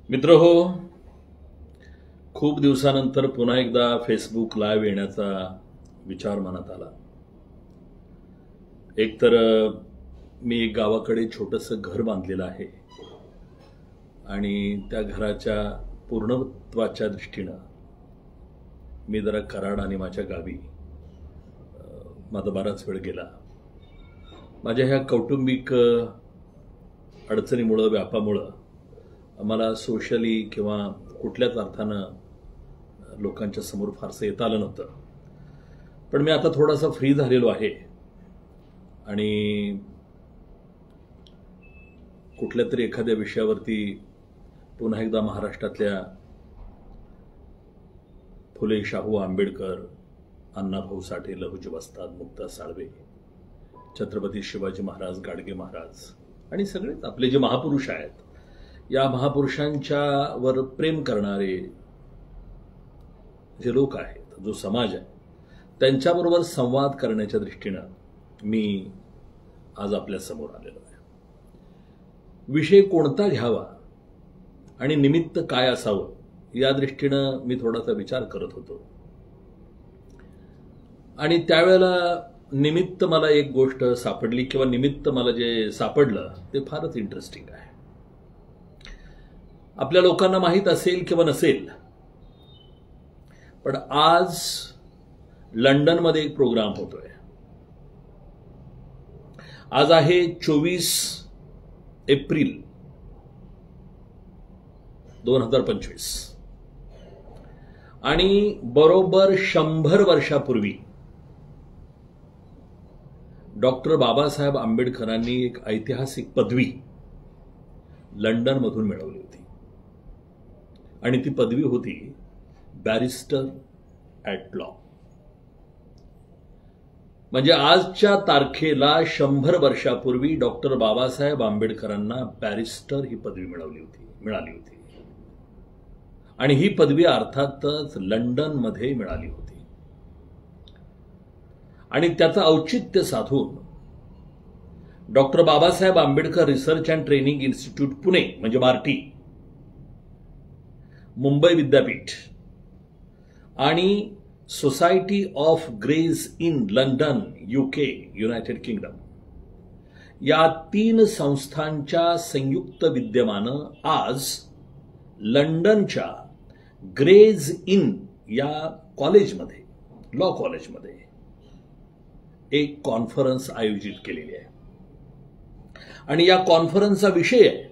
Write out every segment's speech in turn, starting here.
मित्रहो, खूप दिवसानंतर पुन्हा एकदा फेसबुक लाईव्ह येण्याचा विचार मनात आला. एकतर मी एक गावाकडे छोटंसं घर बांधलेलं आहे आणि त्या घराच्या पूर्णत्वाच्या दृष्टीनं मी जरा कराड आणि माझ्या गावी माझा बराच वेळ गेला. माझ्या ह्या कौटुंबिक अडचणीमुळं, व्यापामुळं मला सोशली किंवा कुठल्याच अर्थानं लोकांच्या समोर फारसं येता आलं नव्हतं. पण मी आता थोडासा फ्री झालेलो आहे आणि कुठल्या तरी एखाद्या विषयावरती पुन्हा एकदा महाराष्ट्रातल्या फुले शाहू आंबेडकर, अण्णाभाऊ साठे, लहुजी वस्ताद, मुक्ता साळवे, छत्रपती शिवाजी महाराज, गाडगे महाराज आणि सगळेच आपले जे महापुरुष आहेत, या महापुरुषांच्यावर प्रेम करणारे जे लोक आहेत, जो समाज आहे, त्यांच्याबरोबर संवाद करण्याच्या दृष्टीनं मी आज आपल्या समोर आलेलो आहे. विषय कोणता घ्यावा आणि निमित्त काय असावं या दृष्टीनं मी थोडासा विचार करत होतो. आणि त्यावेळेला निमित्त मला एक गोष्ट सापडली किंवा निमित्त मला जे सापडलं ते फारच इंटरेस्टिंग आहे. आपल्या लोकांना माहीत असेल किंवा नसेल, पण आज लंडनमध्ये एक प्रोग्राम होतोय. आज आहे 24 एप्रिल 2025 आणि बरोबर 100 वर्षापूर्वी डॉक्टर बाबासाहेब आंबेडकरांनी एक ऐतिहासिक पदवी लंडनमधून मिळवली होती आणि ती पदवी होती बॅरिस्टर ॲट लॉ. म्हणजे आजच्या तारखेला 100 वर्षापूर्वी डॉक्टर बाबासाहेब आंबेडकरांना बॅरिस्टर ही पदवी मिळाली होती आणि ही पदवी अर्थातच लंडनमध्ये मिळाली होती. आणि त्याचं औचित्य साधून doctor Babasaheb Ambedkar research and training institute Pune म्हणजे मार्टी, मुंबई विद्यापीठ आणि society of Gray's Inn London, UK, United Kingdom या 3 संस्थांच्या संयुक्त विद्यमानं आज लंडनच्या ग्रेज इन या कॉलेजमध्ये, लॉ कॉलेजमध्ये एक कॉन्फरन्स आयोजित केलेली आहे. आणि या कॉन्फरन्सचा विषय आहे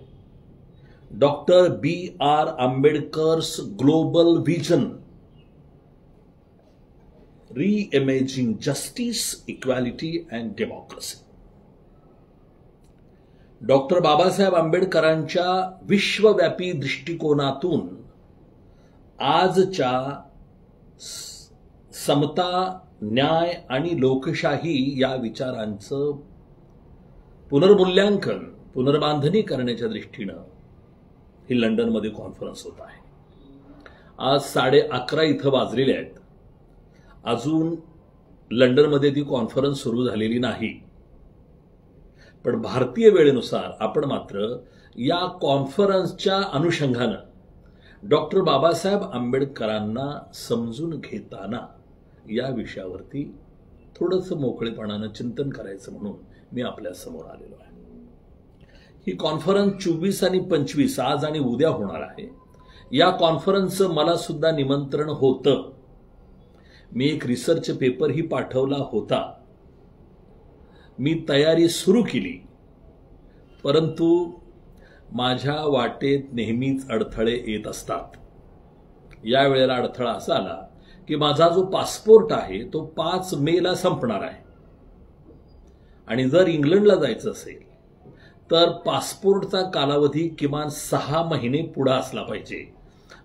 doctor B.R. Ambedkar's global vision, reimagining justice, equality and democracy. Doctor Babasaheb आंबेडकरांच्या विश्वव्यापी दृष्टिकोनातून आजच्या समता, न्याय आणि लोकशाही या विचारांचं पुनर्मूल्यांकन, पुनर्बांधणी करण्याच्या दृष्टीनं ही लंडनमध्ये कॉन्फरन्स होत आहे. आज 11:30 इथं वाजलेले आहेत. अजून लंडनमध्ये ती कॉन्फरन्स सुरू झालेली नाही. पण भारतीय वेळेनुसार आपण मात्र या कॉन्फरन्सच्या अनुषंगानं डॉक्टर बाबासाहेब आंबेडकरांना समजून घेताना या विषयावरती थोडंसं मोकळेपणानं चिंतन करायचं म्हणून मी आपल्या समोर आलेलो आहे. ही कॉन्फरन्स 24 आणि 25 आज आणि उद्या होणार आहे. या कॉन्फरन्सचं मला सुद्धा निमंत्रण होतं. मी एक रिसर्च पेपरही पाठवला होता. मी तयारी सुरू केली, परंतु माझ्या वाटेत नेहमीच अडथळे येत असतात. या वेळेला अडथळा असा आला की माझा जो पासपोर्ट आहे तो 5 मेला संपणार आहे आणि जर इंग्लंडला जायचं असेल तर पासपोर्टचा कालावधी किमान 6 महिने पुढे असला पाहिजे.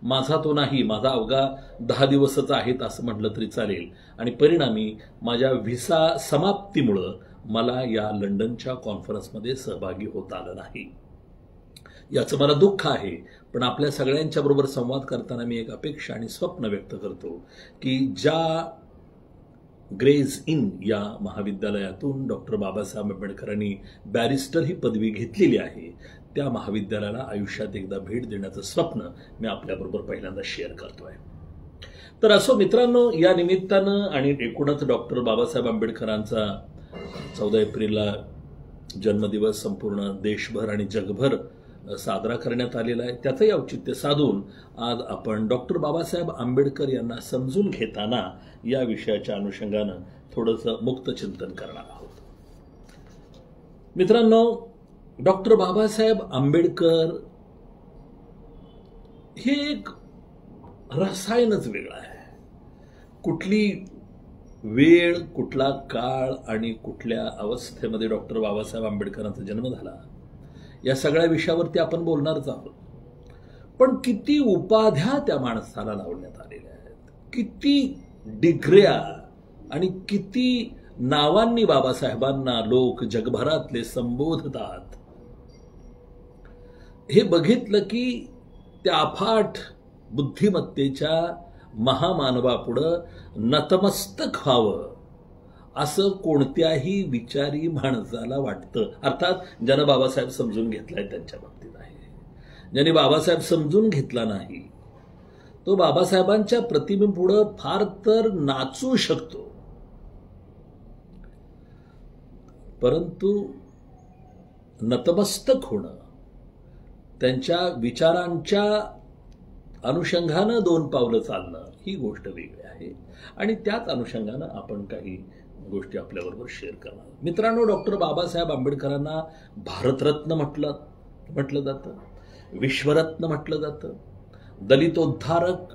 माझा तो नाही. माझा अवघा 10 दिवसच आहेत असं म्हटलं तरी चालेल. आणि परिणामी माझ्या व्हिसा समाप्तीमुळं मला या लंडनच्या कॉन्फरन्समध्ये सहभागी होता आलं नाही. याचं मला दुःख आहे. पण आपल्या सगळ्यांच्या बरोबर संवाद करताना मी एक अपेक्षा आणि स्वप्न व्यक्त करतो की ज्या ग्रेज इन या महाविद्यालयातून डॉक्टर बाबासाहेब आंबेडकरांनी बॅरिस्टर ही पदवी घेतलेली आहे. त्या महाविद्यालयाला आयुष्यात एकदा भेट देण्याचं स्वप्न मी आपल्याबरोबर पहिल्यांदा शेअर करतोय. तर असो मित्रांनो, या निमित्तानं आणि एकूणच डॉक्टर बाबासाहेब आंबेडकरांचा 14 एप्रिलला जन्मदिवस संपूर्ण देशभर आणि जगभर साजरा करण्यात आलेला आहे. त्याचंही औचित्य साधून आज आपण डॉक्टर बाबासाहेब आंबेडकर यांना समजून घेताना या विषयाच्या अनुषंगानं थोडंसं मुक्त चिंतन करणार आहोत. मित्रांनो, डॉक्टर बाबासाहेब आंबेडकर हे एक रसायनच वेगळं आहे. कुठली वेळ, कुठला काळ आणि कुठल्या अवस्थेमध्ये डॉक्टर बाबासाहेब आंबेडकरांचा जन्म झाला या सगळ्या विषयावरती आपण बोलणारच आहोत. पण किती उपाध्या त्या माणसाला लावण्यात आलेल्या आहेत, किती डिग्र्या आणि किती नावांनी बाबासाहेबांना लोक जगभरातले संबोधतात, हे बघितलं की त्या अफाट बुद्धिमत्तेच्या महामानवापुढं नतमस्तक व्हावं असं कोणत्याही विचारी माणसाला वाटतं. अर्थात ज्यानं बाबासाहेब समजून घेतलाय त्यांच्या बाबतीत आहे. ज्याने बाबासाहेब समजून घेतला नाही तो बाबासाहेबांच्या प्रतिमेपुढं फार तर नाचू शकतो, परंतु नतमस्तक होणं, त्यांच्या विचारांच्या अनुषंगानं 2 पावलं चालणं ही गोष्ट वेगळी आहे. आणि त्याच अनुषंगानं आपण काही गोष्टी आपल्याबरोबर शेअर करणार. मित्रांनो, डॉक्टर बाबासाहेब आंबेडकरांना भारतरत्न म्हटलं जातं, विश्वरत्न म्हटलं जातं, दलितोद्धारक,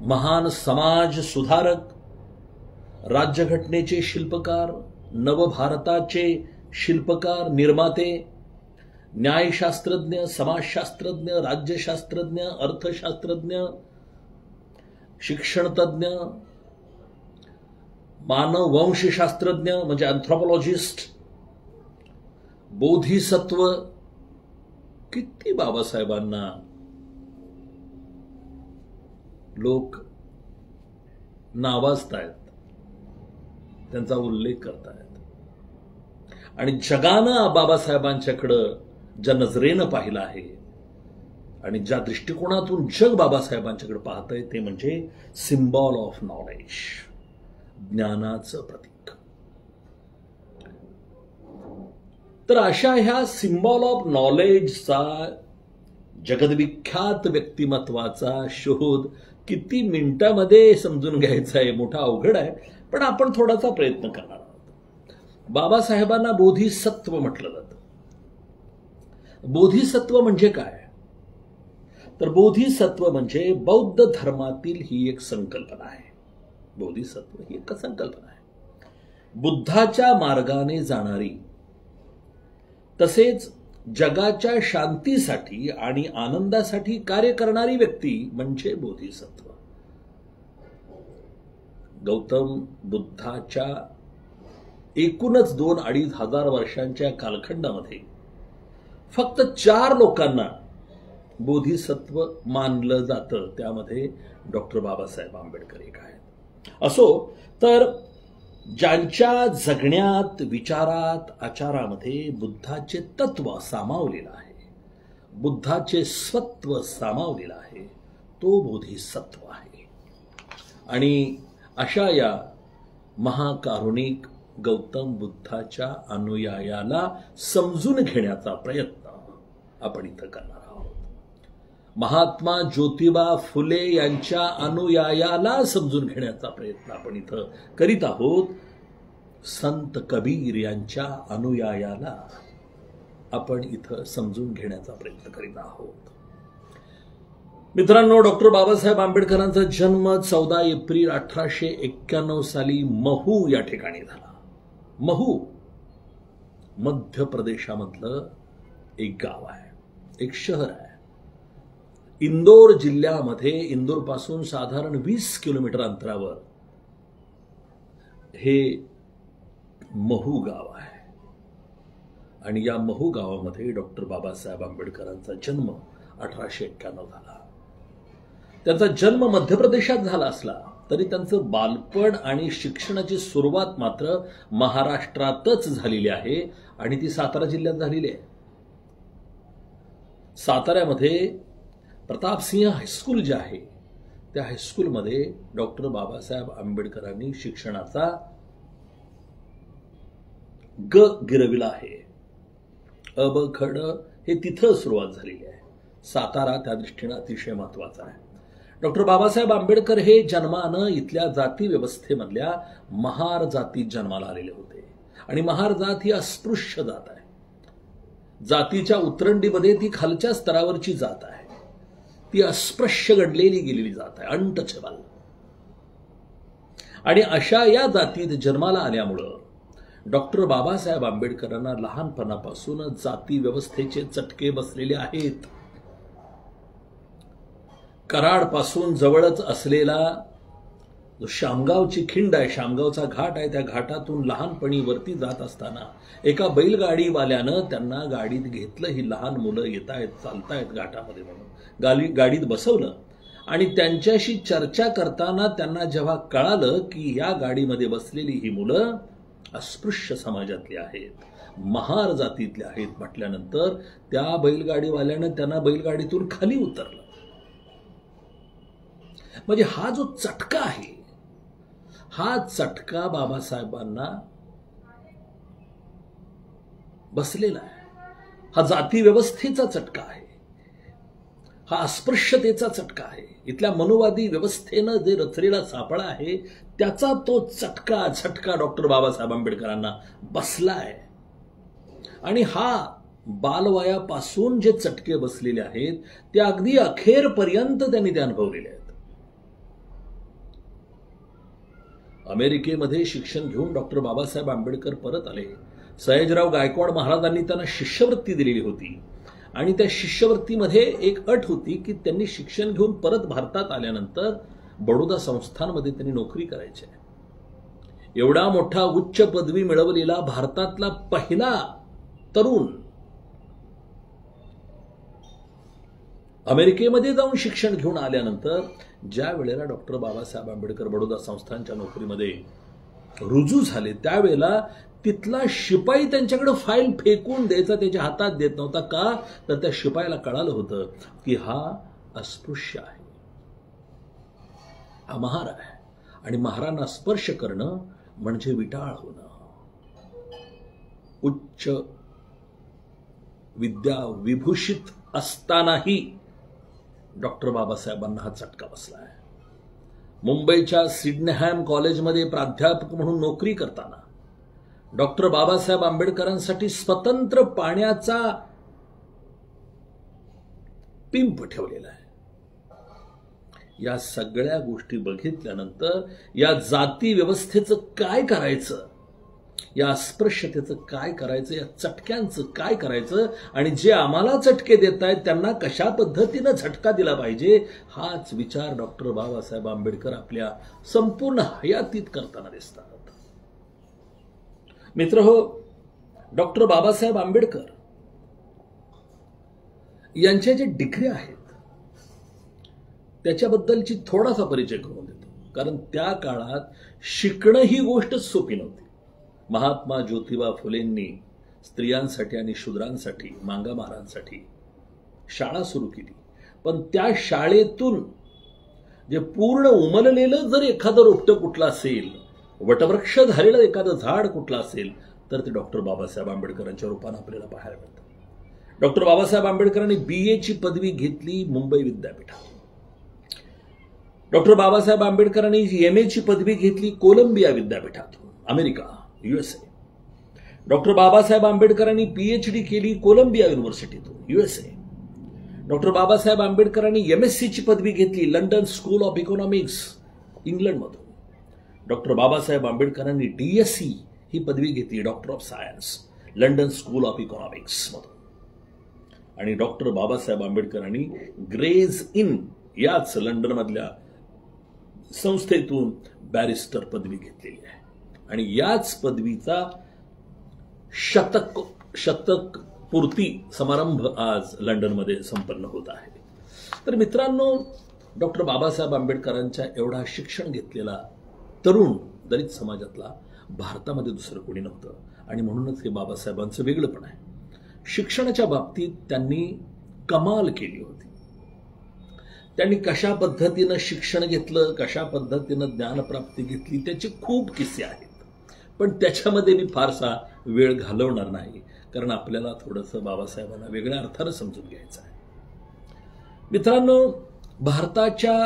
महान समाज सुधारक, राज्यघटनेचे शिल्पकार, नवभारताचे शिल्पकार, निर्माते, न्यायशास्त्रज्ञ, समाजशास्त्रज्ञ, राज्यशास्त्रज्ञ, अर्थशास्त्रज्ञ, शिक्षणतज्ञ, मानववंशशास्त्रज्ञ म्हणजे अँथ्रोपॉलॉजिस्ट, बोधिसत्व, किती बाबासाहेबांना लोक नावाजतायत, त्यांचा उल्लेख करतायत. आणि जगानं बाबासाहेबांच्याकडं ज्या नजरेनं पाहिलं आहे आणि ज्या दृष्टिकोनातून जग बाबासाहेबांच्याकडे पाहतंय ते म्हणजे सिम्बॉल ऑफ नॉलेज, ज्ञानाचं प्रतीक. तर अशा ह्या सिम्बॉल ऑफ नॉलेजचा जगद्विख्यात व्यक्तिमत्वाचा शोध किती मिनिटांमध्ये समजून घ्यायचा आहे, मोठा अवघड आहे, पण आपण थोडासा प्रयत्न करणार आहोत. बाबासाहेबांना बोधिसत्व म्हटलं जातं. बोधिसत्व म्हणजे काय? तर बोधिसत्व म्हणजे बौद्ध धर्मातील ही एक संकल्पना आहे. बोधिसत्व ही एक संकल्पना आहे, बुद्धाच्या मार्गाने जाणारी, तसेच जगाच्या शांतीसाठी आणि आनंदासाठी कार्य करणारी व्यक्ती म्हणजे बोधिसत्व. गौतम बुद्धाच्या एकूणच 2-2.5 हजार वर्षांच्या कालखंडामध्ये फक्त 4 लोकांना बोधिसत्व मानलं जातं. त्यामध्ये डॉक्टर बाबासाहेब आंबेडकर एक आहेत. असो, तर ज्यांच्या जगण्यात, विचारात, आचारामध्ये बुद्धाचे तत्व सामावलेलं आहे, बुद्धाचे सत्व सामावलेलं आहे, तो बोधिसत्व आहे. आणि अशा या महाकारुणिक गौतम बुद्धाच्या अनुयायाला समजून घेण्याचा प्रयत्न आपण इथं करणार आहोत. महात्मा ज्योतिबा फुले यांच्या अनुयायाला समजून घेण्याचा प्रयत्न आपण इथं करीत आहोत. संत कबीर यांच्या अनुयायाला आपण इथं समजून घेण्याचा प्रयत्न करीत आहोत. मित्रांनो, डॉक्टर बाबासाहेब आंबेडकरांचा जन्म 14 एप्रिल 1891 साली महू या ठिकाणी झाला. महू मध्य प्रदेशामधलं एक गाव आहे, एक शहर आहे. इंदोर जिल्ह्यामध्ये, इंदोर पासून साधारण 20 किलोमीटर अंतरावर हे महू गाव आहे. आणि या महू गावामध्ये डॉक्टर बाबासाहेब आंबेडकरांचा जन्म 1891 झाला. त्यांचा जन्म मध्य प्रदेशात झाला असला तरी त्यांचं बालपण आणि शिक्षणाची सुरुवात मात्र महाराष्ट्रातच झालेली आहे आणि ती सातारा जिल्ह्यात झालेली आहे. साताऱ्यामध्ये प्रतापसिंह हायस्कूल जे आहे त्या हायस्कूलमध्ये डॉक्टर बाबासाहेब आंबेडकरांनी शिक्षणाचा ग गिरविला आहे. अब खड हे तिथं सुरुवात झालेली आहे. सातारा त्या दृष्टीनं अतिशय महत्वाचा आहे. डॉक्टर बाबासाहेब आंबेडकर हे जन्मानं इथल्या जाती व्यवस्थेमधल्या महार जातीत जन्माला आलेले होते आणि महार जात ही अस्पृश्य जात आहे. जातीच्या उतरंडीमध्ये ती खालच्या स्तरावरची जात आहे. ती अस्पृश्य घडलेली गेलेली जात आहे, अनटचेबल. आणि अशा या जातीत जन्माला आल्यामुळं डॉक्टर बाबासाहेब आंबेडकरांना लहानपणापासून जाती व्यवस्थेचे चटके बसलेले आहेत. कराडपासून जवळच असलेला जो शामगावची खिंड आहे, शामगावचा घाट आहे, त्या घाटातून लहानपणी वरती जात असताना एका बैलगाडीवाल्यानं त्यांना गाडीत घेतलं. ही लहान मुलं येत आहेत, चालतायत घाटामध्ये म्हणून गाडीत बसवलं आणि त्यांच्याशी चर्चा करताना त्यांना जेव्हा कळालं की या गाडीमध्ये बसलेली ही मुलं अस्पृश्य समाजातली आहेत, महार जातीतले आहेत म्हटल्यानंतर त्या बैलगाडीवाल्यानं त्यांना बैलगाडीतून खाली उतरलं. म्हणजे हा जो चटका आहे, हा चटका बाबासाहेबांना बसलेला आहे. हा जाती व्यवस्थेचा चटका आहे, हा अस्पृश्यतेचा चटका आहे. इथल्या मनुवादी व्यवस्थेनं जे रचलेला सापळा आहे त्याचा तो झटका डॉक्टर बाबासाहेब आंबेडकरांना बसला आहे. आणि हा बालवयापासून जे चटके बसलेले आहेत ते अगदी अखेरपर्यंत त्यांनी ते अनुभवलेले आहेत. अमेरिकेमध्ये शिक्षण घेऊन डॉक्टर बाबासाहेब आंबेडकर परत आले. सयाजीराव गायकवाड महाराजांनी त्यांना शिष्यवृत्ती दिलेली होती आणि त्या शिष्यवृत्तीमध्ये एक अट होती की त्यांनी शिक्षण घेऊन परत भारतात आल्यानंतर बडोदा संस्थानमध्ये त्यांनी नोकरी करायची. एवढा मोठा उच्च पदवी मिळवलेला भारतातला पहिला तरुण अमेरिकेमध्ये जाऊन शिक्षण घेऊन आल्यानंतर ज्या वेळेला डॉक्टर बाबासाहेब आंबेडकर बडोदा संस्थानच्या नोकरीमध्ये रुजू झाले त्यावेळेला तिथला शिपाई त्यांच्याकडे फाईल फेकून द्यायचा, त्याच्या हातात देत नव्हता. का तर त्या शिपायाला कळालं होतं की हा अस्पृश्य आहे, हा महार आहे आणि महारांना स्पर्श करणं म्हणजे विटाळ होणं. उच्च विद्या विभूषित असतानाही डॉक्टर बाबासाहेबांना हा चटका बसला आहे. मुंबईच्या सिडनेहॅम कॉलेजमध्ये प्राध्यापक म्हणून नोकरी करताना डॉक्टर बाबासाहेब आंबेडकरांसाठी स्वतंत्र पाण्याचा पिंप ठेवलेला आहे. या सगळ्या गोष्टी बघितल्यानंतर या जाती व्यवस्थेचं काय करायचं, या अस्पृश्यतेचं काय करायचं, या चटक्यांचं काय करायचं आणि जे आम्हाला चटके देत आहेत त्यांना कशा पद्धतीनं झटका दिला पाहिजे, हाच विचार डॉक्टर बाबासाहेब आंबेडकर आपल्या संपूर्ण हयातीत करताना दिसतात. मित्रहो, डॉक्टर बाबासाहेब आंबेडकर यांच्या जे डिग्री आहेत त्याच्याबद्दलची थोडासा परिचय करून देतो, कारण त्या काळात शिकणं ही गोष्ट सोपी नव्हती. महात्मा ज्योतिबा फुलेंनी स्त्रियांसाठी आणि शूद्रांसाठी, मांगामारांसाठी शाळा सुरू केली, पण त्या शाळेतून जे पूर्ण उमललेलं जर एखादं रोपटं कुठलं असेल, वटवृक्ष झालेलं एखादं झाड कुठलं असेल तर ते डॉक्टर बाबासाहेब आंबेडकरांच्या रूपानं आपल्याला पाहायला मिळतं. डॉक्टर बाबासाहेब आंबेडकरांनी BA ची पदवी घेतली मुंबई विद्यापीठातून. डॉक्टर बाबासाहेब आंबेडकरांनी MA ची पदवी घेतली कोलंबिया विद्यापीठातून, अमेरिका, USA. डॉक्टर बाबासाहेब आंबेडकरांनी PhD केली कोलंबिया युनिव्हर्सिटीतून, USA. डॉक्टर बाबासाहेब आंबेडकरांनी MSc ची पदवी घेतली लंडन स्कूल ऑफ इकॉनॉमिक्स, इंग्लंडमधून. डॉक्टर बाबासाहेब आंबेडकरांनी DSc ही पदवी घेतली, doctor of science, London school of economics मधून. आणि डॉक्टर बाबासाहेब आंबेडकरांनी ग्रेज इन याच लंडनमधल्या संस्थेतून बॅरिस्टर पदवी घेतलेली आहे आणि याच पदवीचा शतक पूर्ती समारंभ आज लंडनमध्ये संपन्न होत आहे. तर मित्रांनो, डॉक्टर बाबासाहेब आंबेडकरांच्या एवढा शिक्षण घेतलेला तरुण दलित समाजातला भारतामध्ये दुसरं कोणी नव्हतं. आणि म्हणूनच हे बाबासाहेबांचं वेगळंपण आहे. शिक्षणाच्या बाबतीत त्यांनी कमाल केली होती. त्यांनी कशा पद्धतीनं शिक्षण घेतलं, कशा पद्धतीनं ज्ञानप्राप्ती घेतली, त्याचे खूप किस्से आहेत. पण त्याच्यामध्ये मी फारसा वेळ घालवणार नाही, कारण आपल्याला थोडंसं बाबासाहेबांना वेगळ्या अर्थानं समजून घ्यायचं आहे. मित्रांनो, भारताच्या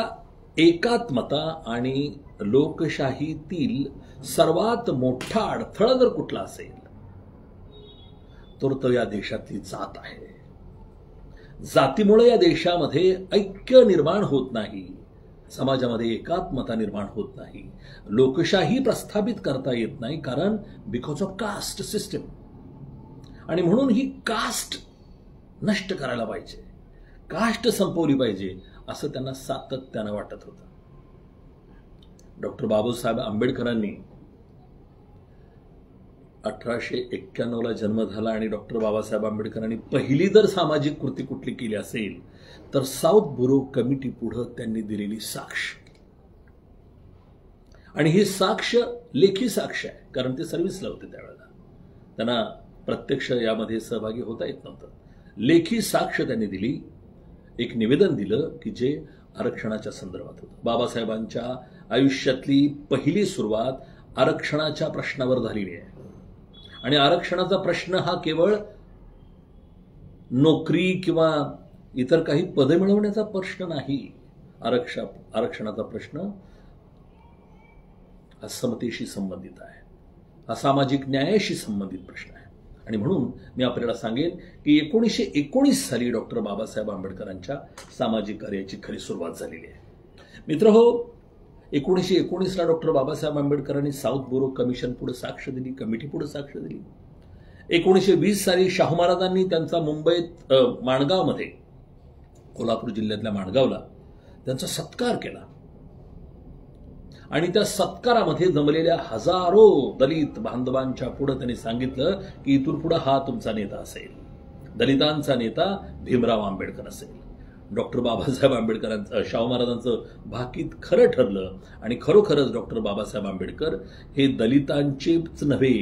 एकात्मता आणि लोकशाहीतील सर्वात मोठा अडथळा जर कुठला असेल तर तो या देशातली जात आहे. जातीमुळे या देशामध्ये ऐक्य निर्माण होत नाही, समाजामध्ये एकात्मता निर्माण होत नाही, लोकशाही प्रस्थापित करता येत नाही, कारण बिकॉज ऑफ कास्ट सिस्टम. आणि म्हणून ही कास्ट नष्ट करायला पाहिजे, कास्ट संपवली पाहिजे, असं त्यांना सातत्यानं वाटत होतं. डॉक्टर बाबासाहेब आंबेडकरांनी 1891ला जन्म झाला आणि डॉक्टर बाबासाहेब आंबेडकरांनी पहिली जर सामाजिक कृती कुठली केली असेल तर साऊथ बोरो कमिटी पुढे त्यांनी दिलेली साक्ष. आणि ही साक्ष लेखी साक्ष आहे, कारण ते सर्व्हिसला होते त्यावेळेला, त्यांना प्रत्यक्ष यामध्ये सहभागी होता येत नव्हतं. लेखी साक्ष त्यांनी दिली, एक निवेदन दिलं की जे आरक्षणाच्या संदर्भात होतं. बाबासाहेबांच्या आयुष्यातली पहिली सुरुवात आरक्षणाच्या प्रश्नावर झालेली आहे. आणि आरक्षणाचा प्रश्न हा केवळ नोकरी किंवा इतर काही पदे मिळवण्याचा प्रश्न नाही. आरक्षणाचा प्रश्न हा समतेशी संबंधित आहे, हा सामाजिक न्यायाशी संबंधित प्रश्न आहे. आणि म्हणून मी आपल्याला सांगेन की 1919 साली डॉक्टर बाबासाहेब आंबेडकरांच्या सामाजिक कार्याची खरी सुरुवात झालेली आहे. मित्रहो, 1919ला डॉक्टर बाबासाहेब आंबेडकरांनी साऊथ बोरो कमिशन पुढे साक्ष दिली, कमिटी पुढे साक्ष दिली. 1920 साली शाहू महाराजांनी त्यांचा मुंबईत माणगावमध्ये, कोल्हापूर जिल्ह्यातल्या माणगावला त्यांचा सत्कार केला. आणि त्या सत्कारामध्ये जमलेल्या हजारो दलित बांधवांच्या पुढे त्यांनी सांगितलं की इथून पुढे हा तुमचा नेता असेल, दलितांचा नेता भीमराव आंबेडकर असेल. डॉक्टर बाबासाहेब आंबेडकरांचं, शाहू महाराजांचं भाकीत खरं ठरलं आणि खरोखरच डॉक्टर बाबासाहेब आंबेडकर हे दलितांचेच नव्हे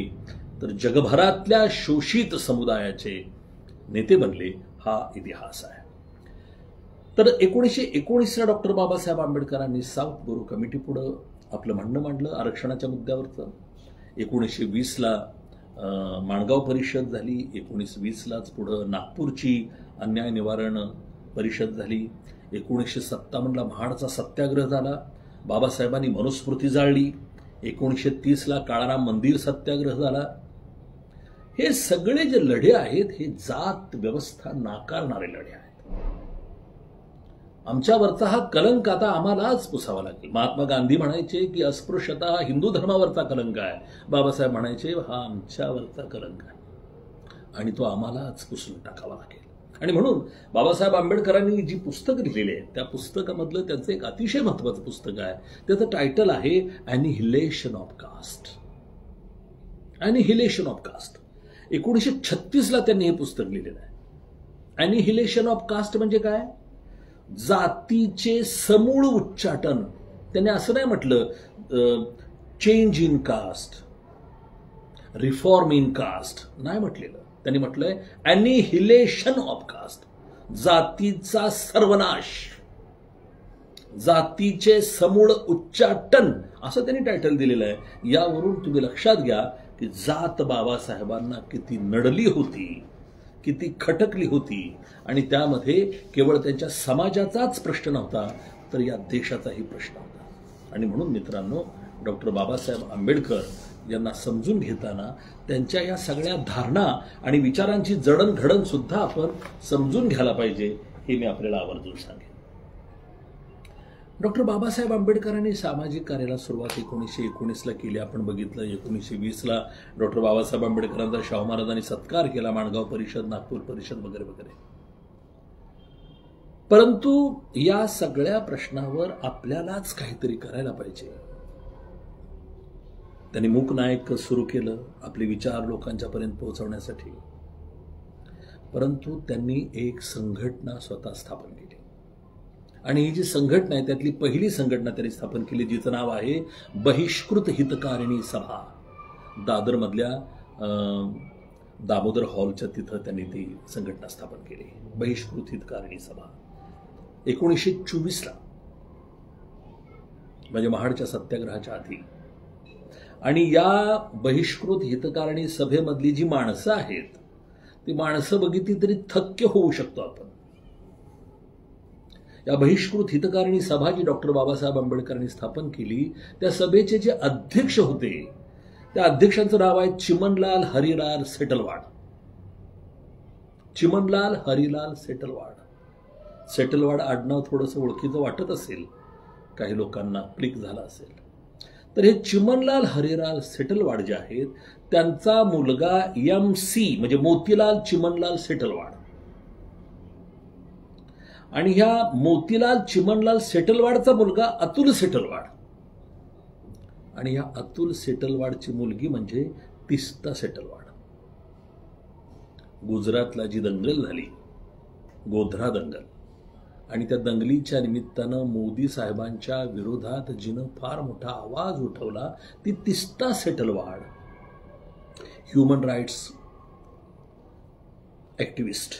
तर जगभरातल्या शोषित समुदायाचे नेते बनले. हा इतिहास आहे. तर 1919ला डॉक्टर बाबासाहेब आंबेडकरांनी साऊथ बोरो कमिटी पुढे आपलं म्हणणं मांडलं आरक्षणाच्या मुद्द्यावरचं. 1920ला माणगाव परिषद झाली. 1920लाच पुढं नागपूरची अन्याय निवारण परिषद झाली. 1957ला महाडचा सत्याग्रह झाला. बाबासाहेबांनी मनुस्मृती जाळली. 1930ला काळाराम मंदिर सत्याग्रह झाला. हे सगळे जे लढे आहेत हे जात व्यवस्था नाकारणारे लढे आहेत. आमच्यावरचा हा कलंक आता आम्हालाच पुसावा लागेल. महात्मा गांधी म्हणायचे की अस्पृश्यता हा हिंदू धर्मावरचा कलंक आहे. बाबासाहेब म्हणायचे हा आमच्यावरचा कलंक आहे आणि तो आम्हालाच पुसून टाकावा लागेल. आणि म्हणून बाबासाहेब आंबेडकरांनी जी पुस्तकं लिहिलेली आहेत त्या पुस्तकामधलं त्यांचं एक अतिशय महत्त्वाचं पुस्तक आहे. त्याचं टायटल आहे ॲनिहिलेशन ऑफ कास्ट. ॲनिहिलेशन ऑफ कास्ट 1936ला त्यांनी हे पुस्तक लिहिलेलं आहे. ॲनिहिलेशन ऑफ कास्ट म्हणजे काय? जातीचे समूळ उच्चाटन. त्याने असं नाही म्हटलं change in caste, reform in caste नाही म्हटलेलं. त्यांनी म्हटलंय ॲनिहिलेशन ऑफ कास्ट, जातीचा सर्वनाश, जातीचे समूळ उच्चाटन, असं त्यांनी टायटल दिलेलं आहे. यावरून तुम्ही लक्षात घ्या की जात बाबासाहेबांना किती नडली होती, किती खटकली होती. आणि त्यामध्ये केवळ त्यांच्या समाजाचाच प्रश्न नव्हता तर या देशाचाही प्रश्न होता. आणि म्हणून मित्रांनो, डॉक्टर बाबासाहेब आंबेडकर यांना समजून घेताना त्यांच्या या सगळ्या धारणा आणि विचारांची जडणघडण सुद्धा आपण समजून घ्यायला पाहिजे, हे मी आपल्याला आवर्जून सांगेन. डॉक्टर बाबासाहेब आंबेडकरांनी सामाजिक कार्याला सुरुवात 1919ला केली. आपण बघितलं 1920ला डॉक्टर बाबासाहेब आंबेडकरांचा शाहू महाराजांनी सत्कार केला, माणगाव परिषद, नागपूर परिषद वगैरे वगैरे. परंतु या सगळ्या प्रश्नावर आपल्यालाच काहीतरी करायला पाहिजे. त्यांनी मूक नायक सुरू केलं आपले विचार लोकांच्यापर्यंत पोहोचवण्यासाठी. परंतु त्यांनी एक संघटना स्वतः स्थापन केली आणि ही जी संघटना आहे त्यातली पहिली संघटना त्यांनी स्थापन केली, जिचं नाव आहे बहिष्कृत हितकारिणी सभा. दादरमधल्या दामोदर हॉलच्या तिथं त्यांनी ती संघटना स्थापन केली, बहिष्कृत हितकारिणी सभा. 1924ला, म्हणजे महाडच्या सत्याग्रहाच्या आधी. आणि या बहिष्कृत हितकारिणी सभेमधली जी माणसं आहेत ती माणसं बघितली तरी थक्क होऊ शकतो आपण. या बहिष्कृत हितकारिणी सभा जी डॉक्टर बाबासाहेब आंबेडकरांनी स्थापन केली, त्या सभेचे जे अध्यक्ष होते त्या अध्यक्षांचं नाव आहे चिमनलाल हरिलाल सेटलवाड. चिमनलाल हरिलाल सेटलवाड. सेटलवाड आडनाव थोडंसं ओळखीचं वाटत असेल, काही लोकांना क्लिक झाला असेल. तर हे चिमनलाल हरिलाल सेटलवाड जे आहेत त्यांचा मुलगा MC म्हणजे मोतीलाल चिमनलाल सेटलवाड. आणि ह्या मोतीलाल चिमनलाल सेटलवाडचा मुलगा अतुल सेटलवाड. आणि ह्या अतुल सेटलवाडची मुलगी म्हणजे तिस्ता सेटलवाड. गुजरातला जी दंगल झाली, गोधरा दंगल, आणि त्या दंगलीच्या निमित्तानं मोदी साहेबांच्या विरोधात जिनं फार मोठा आवाज उठवला ती Teesta Setalvad, human rights activist.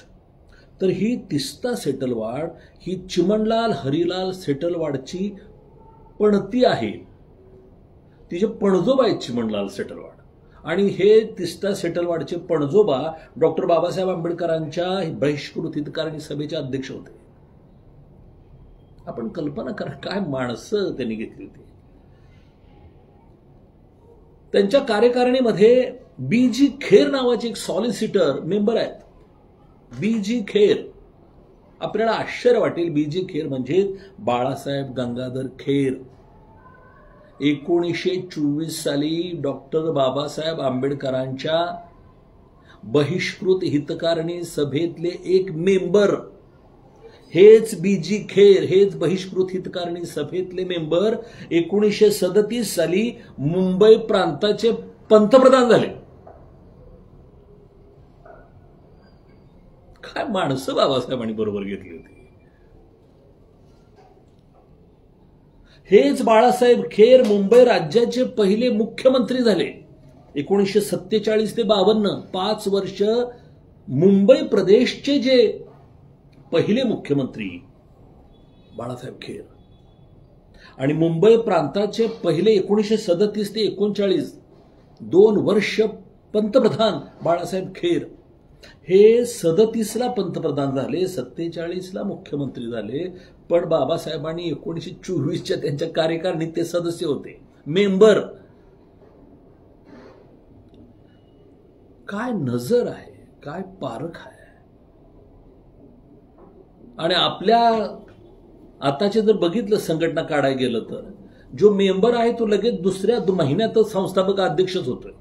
तर ही तिस्ता सेटलवाड ही चिमनलाल हरिलाल सेटलवाडची पणती आहे. तिचे पणजोबा आहेत चिमनलाल सेटलवाड. आणि हे तिस्ता सेटलवाडचे पणजोबा डॉक्टर बाबासाहेब आंबेडकरांच्या बहिष्कृत हितकारिणी सभेचे अध्यक्ष होते. आपण कल्पना करा काय माणसं त्यांनी घेतली होती. त्यांच्या कार्यकारिणीमध्ये BG खेर नावाचे एक सॉलिसिटर मेंबर आहेत. BG खेर. आपल्याला आश्चर्य वाटेल, BG खेर म्हणजे बाळासाहेब गंगाधर खेर. 1924 साली डॉक्टर बाबासाहेब आंबेडकरांच्या बहिष्कृत हितकारिणी सभेतले एक मेंबर हेच BG खेर, हेच बहिष्कृत हितकारिणी सभेतले मेंबर 1937 साली मुंबई प्रांताचे पंतप्रधान झाले. काय माणसं बाबासाहेबांनी बरोबर घेतली होती. हेच बाळासाहेब खेर मुंबई राज्याचे पहिले मुख्यमंत्री झाले 1947 ते 52. 5 वर्ष मुंबई प्रदेशचे जे पहिले मुख्यमंत्री बाळासाहेब खेर, आणि मुंबई प्रांताचे पहिले 1937 ते 39 2 वर्ष पंतप्रधान बाळासाहेब खेर. हे 37ला पंतप्रधान झाले, 47ला मुख्यमंत्री झाले. पण बाबासाहेबांनी 1924च्या त्यांच्या कार्यकारिणीत ते सदस्य होते, मेंबर. काय नजर आहे, काय पारख आहे. आणि आपल्या आताचे जर बघितलं संघटना काढायला गेलं तर जो मेंबर आहे तो लगेच दुसऱ्या महिन्यातच संस्थापक अध्यक्षच होतोय.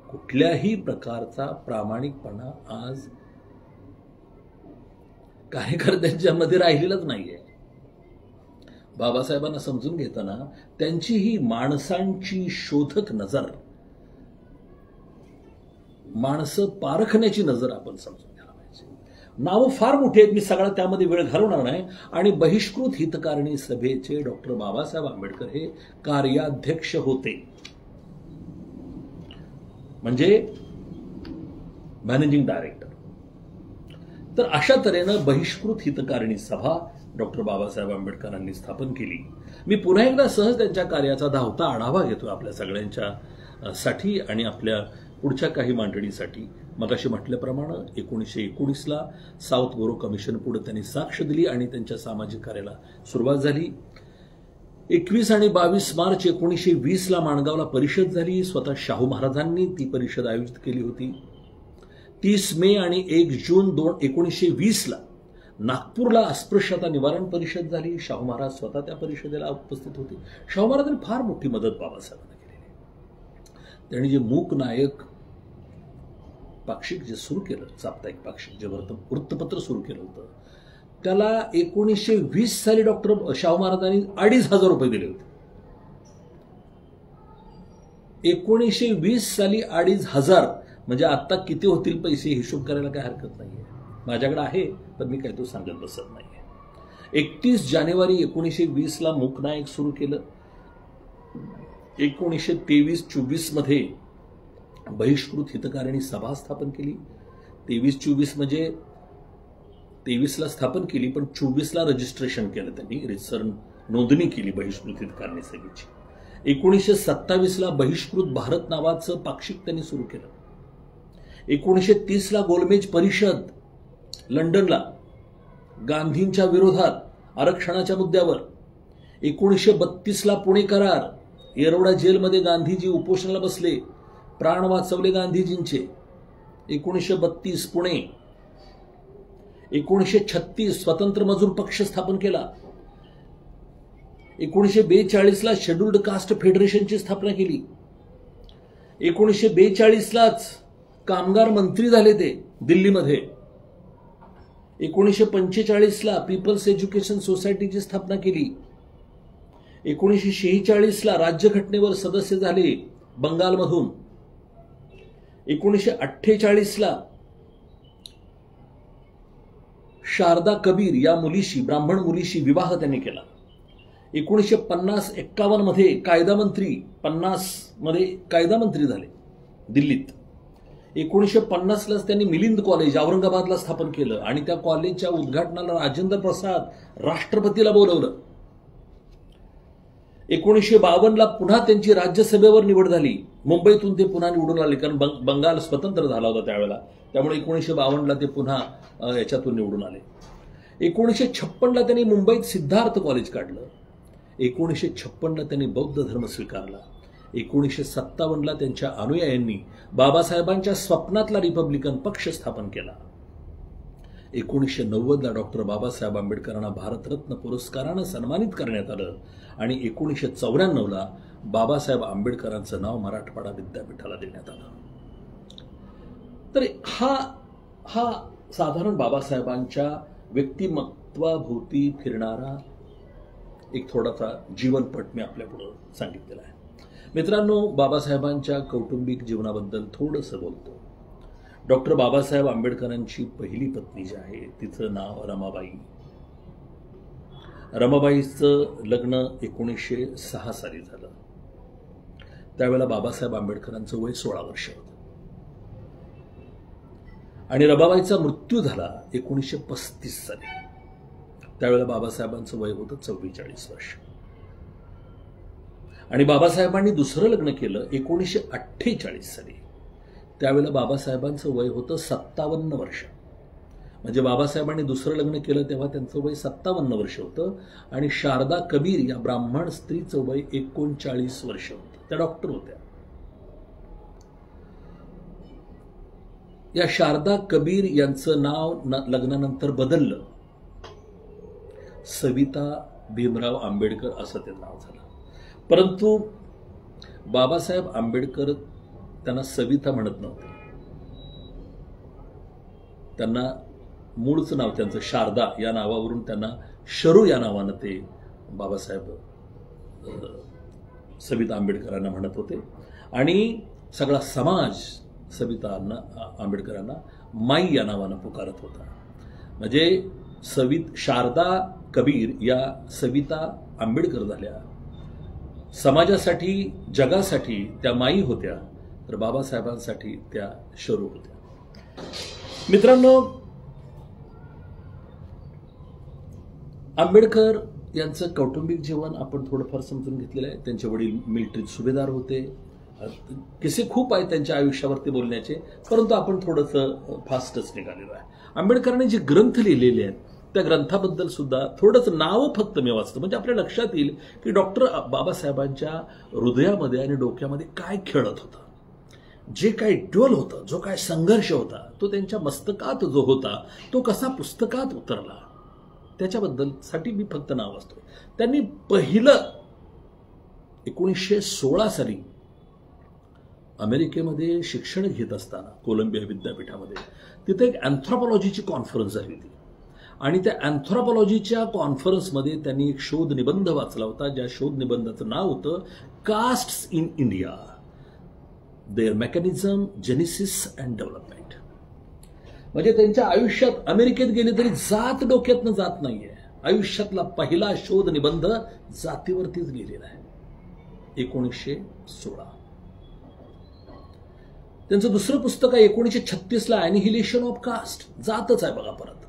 कुठल्याही प्रकारचा प्रामाणिकपणा आज कार्यकर्त्यांच्या मध्ये राहिलेलाच नाहीये. बाबासाहेबांना समजून घेताना त्यांची ही माणसांची शोधक नजर, माणसं पारखण्याची नजर आपण समजून घ्यायला पाहिजे. नावं फार मोठी आहेत, मी सगळा त्यामध्ये वेळ घालवणार नाही. आणि बहिष्कृत हितकारिणी सभेचे डॉक्टर बाबासाहेब आंबेडकर हे कार्याध्यक्ष होते, म्हणजे मॅनेजिंग डायरेक्टर. तर अशा तऱ्हेनं बहिष्कृत हितकारिणी सभा डॉक्टर बाबासाहेब आंबेडकरांनी स्थापन केली. मी पुन्हा एकदा सहज त्यांच्या कार्याचा धावता आढावा घेतोय आपल्या सगळ्यांच्या साठी आणि आपल्या पुढच्या काही मांडणीसाठी. मगाशी म्हटल्याप्रमाणे 1919ला साऊथ बोरो कमिशन पुढे त्यांनी साक्ष दिली आणि त्यांच्या सामाजिक कार्याला सुरुवात झाली. 21 आणि 22 मार्च 1920ला माणगावला परिषद झाली. स्वतः शाहू महाराजांनी ती परिषद आयोजित केली होती. 30 मे आणि 1 जून 1920ला नागपूरला अस्पृश्यता निवारण परिषद झाली. शाहू महाराज स्वतः त्या परिषदेला उपस्थित होते. शाहू महाराजांनी फार मोठी मदत बाबासाहेबांना केली. त्यांनी जे मूक नायक पाक्षिक जे सुरू केलं, साप्ताहिक पाक्षिक जे वृत्तपत्र सुरू केलं होतं, त्याला 1920 साली डॉक्टर शाहू महाराजांनी 2,500 रुपये दिले होते. 1920 साली 2,500 म्हणजे आता किती होतील पैसे हिशोब करायला काय हरकत नाहीये. माझ्याकडे आहे पण मी काही तो सांगत बसत नाहीये. 31 जानेवारी 1920 मूकनायक सुरू केलं. 1923-24 मध्ये बहिष्कृत हितकारिणी सभा स्थापन केली. 23-24 म्हणजे 23 स्थापन केली, पण 24 रजिस्ट्रेशन केलं त्यांनी, रितसर नोंदणी केली बहिष्कृत हितकारिणी सभेची. 1927 बहिष्कृत भारत नावाचं पाक्षिक त्यांनी सुरू केलं. 1930 गोलमेज परिषद लंडनला गांधींच्या विरोधात आरक्षणाच्या मुद्द्यावर. 1932 पुणे करार, येरवडा जेलमध्ये गांधीजी उपोषणाला बसले, प्राण वाचवले गांधीजींचे. 1932 पुणे. 1936 स्वतंत्र मजूर पक्ष स्थापन केला. 1942 शेड्युल्ड कास्ट फेडरेशनची स्थापना केली. 1942 कामगार मंत्री झाले ते दिल्लीमध्ये. 1945 पीपल्स एज्युकेशन सोसायटीची स्थापना केली. 1946 राज्यघटनेवर सदस्य झाले बंगालमधून. 1948 शारदा कबीर या मुलीशी, ब्राह्मण मुलीशी विवाह त्यांनी केला. 1950-51 मध्ये कायदामंत्री, 50 मध्ये कायदामंत्री झाले दिल्लीत. 1950 त्यांनी मिलिंद कॉलेज औरंगाबादला स्थापन केलं आणि त्या कॉलेजच्या उद्घाटनाला राजेंद्र प्रसाद राष्ट्रपतीला बोलवलं. 1952 पुन्हा त्यांची राज्यसभेवर निवड झाली. मुंबईतून ते पुन्हा निवडून आले, कारण बंगाल स्वतंत्र झाला होता त्यावेळेला, त्यामुळे 1952 ते पुन्हा याच्यातून निवडून आले. 1956 त्यांनी मुंबईत सिद्धार्थ कॉलेज काढलं. 1956 त्यांनी बौद्ध धर्म स्वीकारला. 1957 त्यांच्या अनुयायांनी बाबासाहेबांच्या स्वप्नातला रिपब्लिकन पक्ष स्थापन केला. 1990 डॉक्टर बाबासाहेब आंबेडकरांना भारतरत्न पुरस्कारानं सन्मानित करण्यात आलं आणि 1994 बाबासाहेब आंबेडकरांचं नाव मराठवाडा विद्यापीठाला देण्यात आलं. तर हा साधारण बाबासाहेबांच्या व्यक्तिमत्वाभोवती फिरणारा एक थोडासा जीवनपट मी आपल्या पुढे सांगितलेला आहे. मित्रांनो, बाबासाहेबांच्या कौटुंबिक जीवनाबद्दल थोडंसं बोलतो. डॉक्टर बाबासाहेब आंबेडकरांची पहिली पत्नी जी आहे तिचं नाव रमाबाई. रमाबाईचं लग्न 1906 साली झालं. त्यावेळेला बाबासाहेब आंबेडकरांचं वय 16 वर्ष होतं आणि रमाबाईचा मृत्यू झाला 1935 साली. त्यावेळेला बाबासाहेबांचं वय होतं 44 वर्ष. आणि बाबासाहेबांनी दुसरं लग्न केलं 1948 साली. त्यावेळेला बाबासाहेबांचं वय होतं 57 वर्ष. म्हणजे बाबासाहेबांनी दुसरं लग्न केलं तेव्हा त्यांचं वय 57 वर्ष होतं आणि शारदा कबीर या ब्राह्मण स्त्रीचं वय 39 वर्ष होतं. त्या डॉक्टर होत्या. या शारदा कबीर यांचं नाव लग्नानंतर बदललं. सविता भीमराव आंबेडकर असं ते नाव झालं. परंतु बाबासाहेब आंबेडकर त्यांना सविता म्हणत नव्हते. त्यांना मूळचं नाव त्यांचं शारदा या नावावरून त्यांना शरू या नावानं ते बाबासाहेब सविता आंबेडकरांना म्हणत होते आणि सगळा समाज सविता आंबेडकरांना माई या नावानं पुकारत होता. म्हणजे शारदा कबीर या सविता आंबेडकर झाल्या. समाजासाठी, जगासाठी त्या माई होत्या, तर बाबासाहेबांसाठी त्या शरू होत्या. मित्रांनो, आंबेडकर यांचं कौटुंबिक जीवन आपण थोडंफार समजून घेतलेलं आहे. त्यांचे वडील मिलिटरीत सुभेदार होते. किस्से खूप आहेत त्यांच्या आयुष्यावरती बोलण्याचे, परंतु आपण थोडंसं फास्टच निघालेलो आहे. आंबेडकरांनी जे ग्रंथ लिहिलेले आहेत त्या ग्रंथाबद्दल सुद्धा थोडंसं नावं फक्त मी वाचतो, म्हणजे आपल्या लक्षात येईल की डॉक्टर बाबासाहेबांच्या हृदयामध्ये आणि डोक्यामध्ये काय खेळत होतं, जे काय ड्युअल होतं, जो काय संघर्ष होता, तो त्यांच्या मस्तकात जो होता तो कसा पुस्तकात उतरला, त्याच्याबद्दल साठी मी फक्त नाव वाचतो. त्यांनी पहिलं 1916 साली अमेरिकेमध्ये शिक्षण घेत असताना कोलंबिया विद्यापीठामध्ये तिथे एक अँथ्रोपॉलॉजीची कॉन्फरन्स झाली होती आणि त्या अँथ्रोपॉलॉजीच्या कॉन्फरन्समध्ये त्यांनी एक शोध निबंध वाचला होता, ज्या शोध निबंधाचं नाव होतं castes in India, their mechanism, genesis and development. म्हणजे त्यांच्या आयुष्यात अमेरिकेत गेले तरी जात डोक्यातनं जात नाहीये. आयुष्यातला पहिला शोध निबंध जातीवरतीच लिहिलेला आहे, 1916. त्यांचं दुसरं पुस्तक आहे 1936ला, ॲनिहिलेशन ऑफ कास्ट. जातच आहे बघा परत,